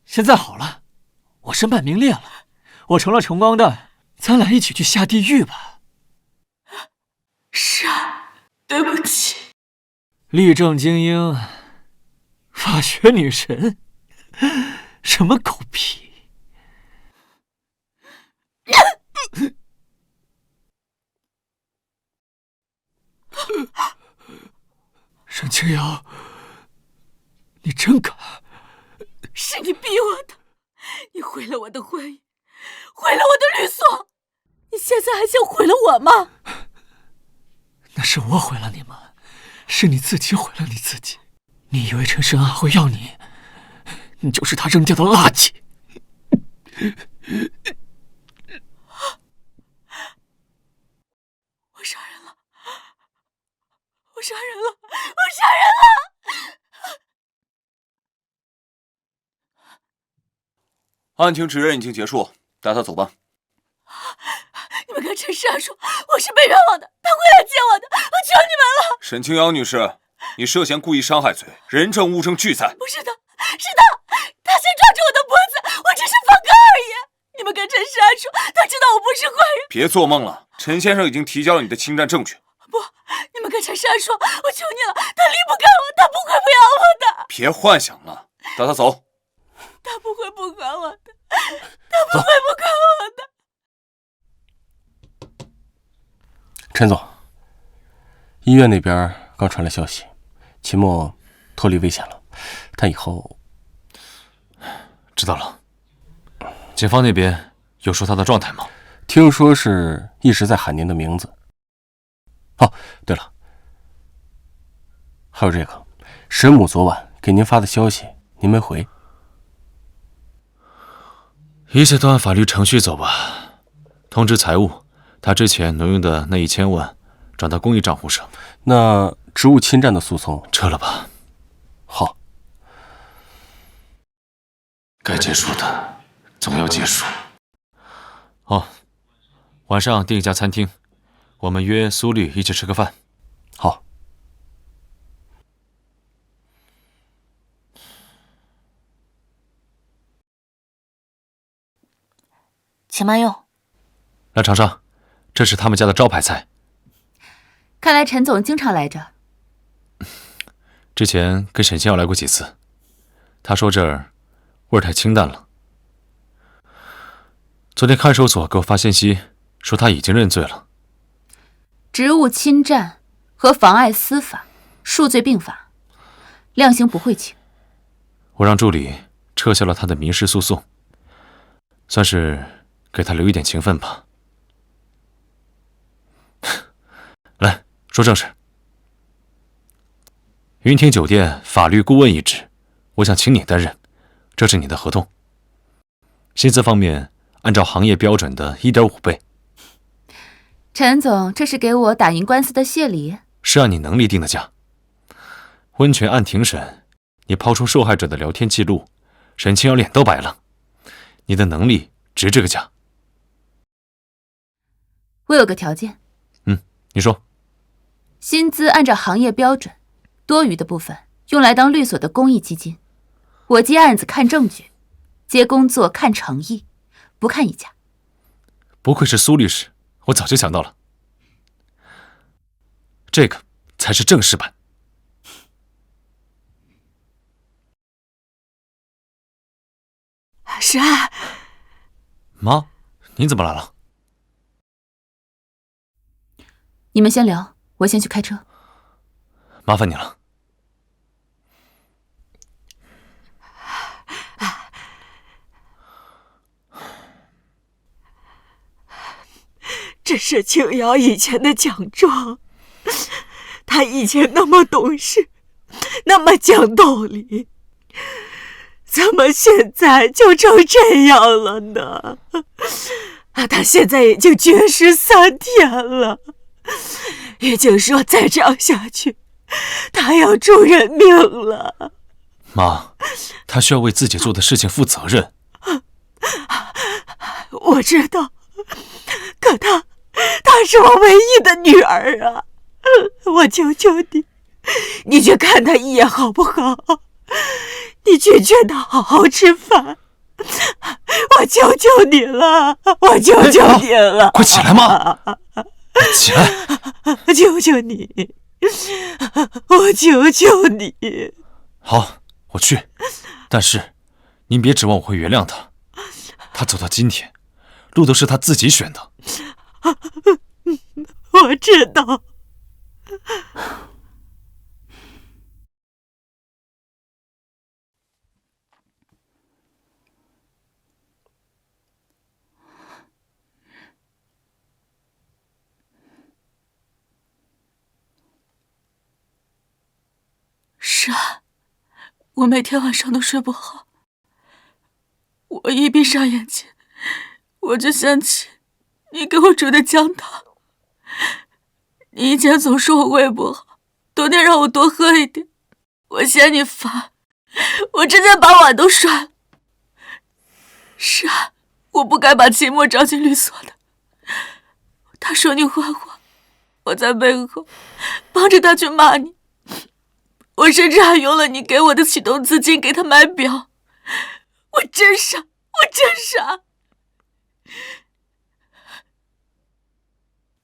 现在好了，我身败名裂了，我成了穷光蛋，咱俩一起去下地狱吧。是啊，对不起。律政精英，法学女神，什么狗屁！沈清瑶，你真敢！是你逼我的，你毁了我的婚姻，毁了我的律所，你现在还想毁了我吗？那是我毁了你吗？是你自己毁了你自己。你以为陈时安会要你？你就是他扔掉的垃圾。我杀人了！我杀人了！我杀人了！案情指认已经结束，带他走吧。你们跟陈时安说，我是被冤枉的，他会来接我的，我求你们了。沈清瑶女士，你涉嫌故意伤害罪，人证物证俱在。不是的，是他先抓住我的脖子，我只是放开而已。你们跟陈时安说，他知道我不是坏人。别做梦了，陈先生已经提交了你的侵占证据。不，你们跟陈时安说，我求你了，他离不开我，他不会不要我的。别幻想了，带他走。他不会不管我的，他不会不管我的。陈总，医院那边刚传来消息，秦墨脱离危险了，但以后……知道了。警方那边有说他的状态吗？听说是一直在喊您的名字。哦，对了，还有这个，沈母昨晚给您发的消息，您没回。一切都按法律程序走吧。通知财务，他之前挪用的那1000万转到公益账户上。那职务侵占的诉讼撤了吧。好。该结束的总要结束。哦，晚上订一家餐厅，我们约苏律一起吃个饭。好。请慢用。来尝尝，这是他们家的招牌菜。看来陈总经常来这。之前跟沈清瑶来过几次，他说这儿味儿太清淡了。昨天看守所给我发信息，说他已经认罪了。职务侵占和妨碍司法，数罪并罚，量刑不会轻。我让助理撤销了他的民事诉讼，算是给他留一点情分吧。来说正事。云亭酒店法律顾问一职，我想请你担任，这是你的合同。薪资方面按照行业标准的1.5倍。陈总，这是给我打赢官司的谢礼？是按你能力定的价。温泉案庭审，你抛出受害者的聊天记录，沈清瑶脸都白了。你的能力值这个价。我有个条件。你说。薪资按照行业标准，多余的部分用来当律所的公益基金。我接案子看证据，接工作看诚意，不看溢价。不愧是苏律师，我早就想到了，这个才是正式版。是啊，妈，你怎么来了？你们先聊，我先去开车。麻烦你了。这是青瑶以前的奖状，她以前那么懂事，那么讲道理，怎么现在就成这样了呢？她现在已经绝食3天了，已经说再这样下去，她要出人命了。妈，她需要为自己做的事情负责任。我知道，可她是我唯一的女儿啊！我求求你，你去看她一眼好不好？你去劝她好好吃饭，我求求你了，我求求你了！快起来嘛！起来！求求你，我求求你！好，我去。但是，您别指望我会原谅他。他走到今天，路都是他自己选的。我知道。是啊，我每天晚上都睡不好。我一闭上眼睛，我就想起你给我煮的姜汤。你以前总说我胃不好，多天让我多喝一点。我嫌你烦，我直接把碗都摔了。是啊，我不该把秦墨招进律所的。他说你坏话，我在背后帮着他去骂你。我甚至还用了你给我的启动资金给他买表。我真傻，我真傻。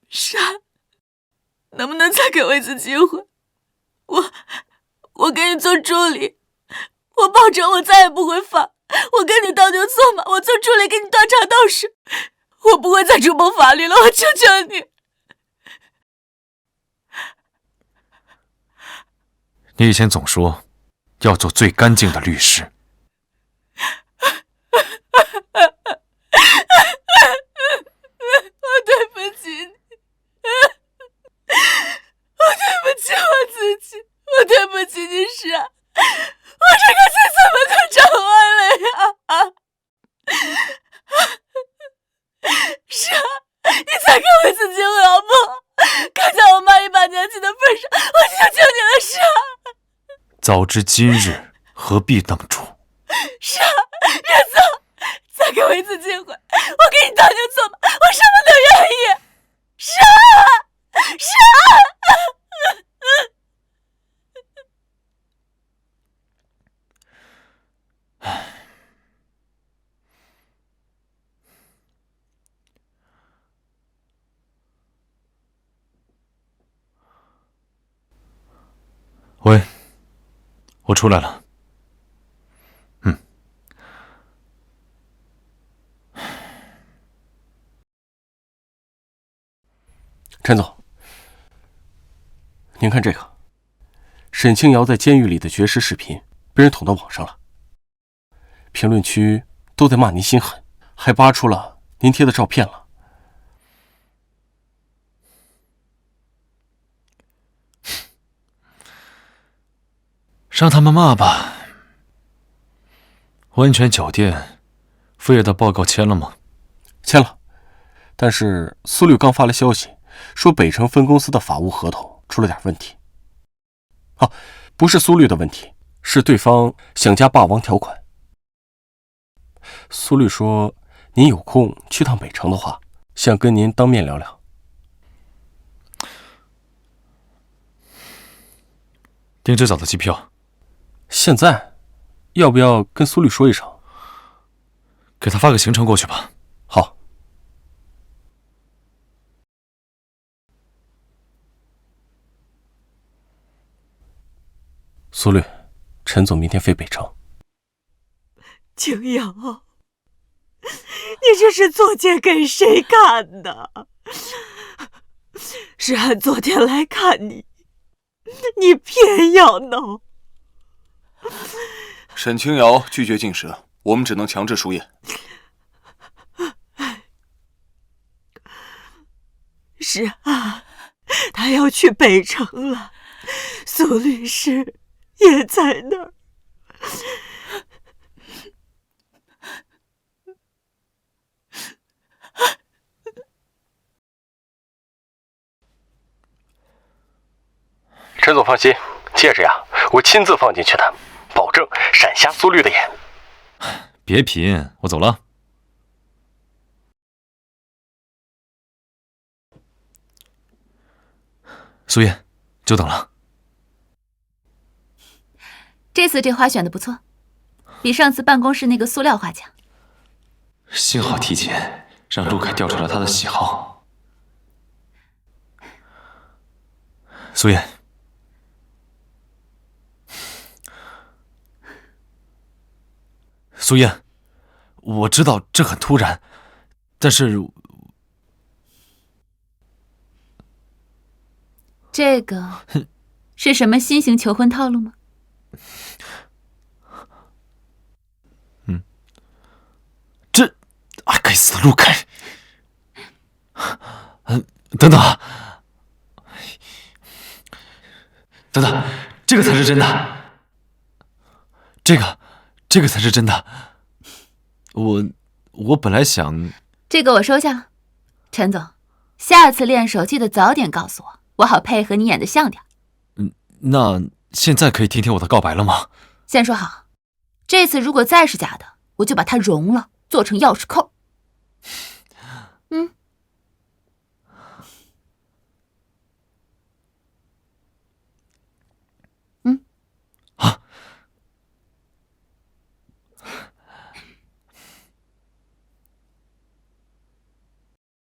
傻，能不能再给我一次机会？我给你做助理，我保证我再也不会犯。我跟你倒牛做马，我做助理给你端茶倒水，我不会再触碰法律了，我求求你。你以前总说要做最干净的律师。我对不起你，我对不起我自己，我对不起你傻，我这个心怎么就长歪了呀？傻，你再给我一次机会好不好？看在我妈一把年纪的份上，我求求你了，傻。早知今日，何必当初？傻，别走，再给我一次机会，我给你当牛做马，我什么都愿意。傻，傻。喂，我出来了。陈总，您看这个，沈清瑶在监狱里的绝食视频被人捅到网上了，评论区都在骂您心狠，还扒出了您贴的照片了。让他们骂吧。温泉酒店，副业的报告签了吗？签了。但是苏律刚发来消息，说北城分公司的法务合同出了点问题。不是苏律的问题，是对方想加霸王条款。苏律说，您有空去趟北城的话，想跟您当面聊聊。订这早的机票，现在要不要跟苏律说一声？给他发个行程过去吧。好。苏律，陈总明天飞北城。青瑶，你这是作践给谁看的？是俺昨天来看你，你偏要闹。沈清瑶拒绝进食，我们只能强制输液。是啊，他要去北城了，苏律师也在那儿。陈总放心，戒指呀，我亲自放进去的，保证闪瞎苏律的眼。别贫，我走了。苏燕，久等了。这次这花选的不错，比上次办公室那个塑料花强。幸好提前让陆凯调查了他的喜好。苏燕，苏燕，我知道这很突然，但是这个是什么新型求婚套路吗？该死的陆凯！等等，等等，这个才是真的，这个才是真的。我本来想，这个我收下了。陈总，下次练手记得早点告诉我，我好配合你演得像点。那现在可以听听我的告白了吗？先说好，这次如果再是假的，我就把它融了，做成钥匙扣。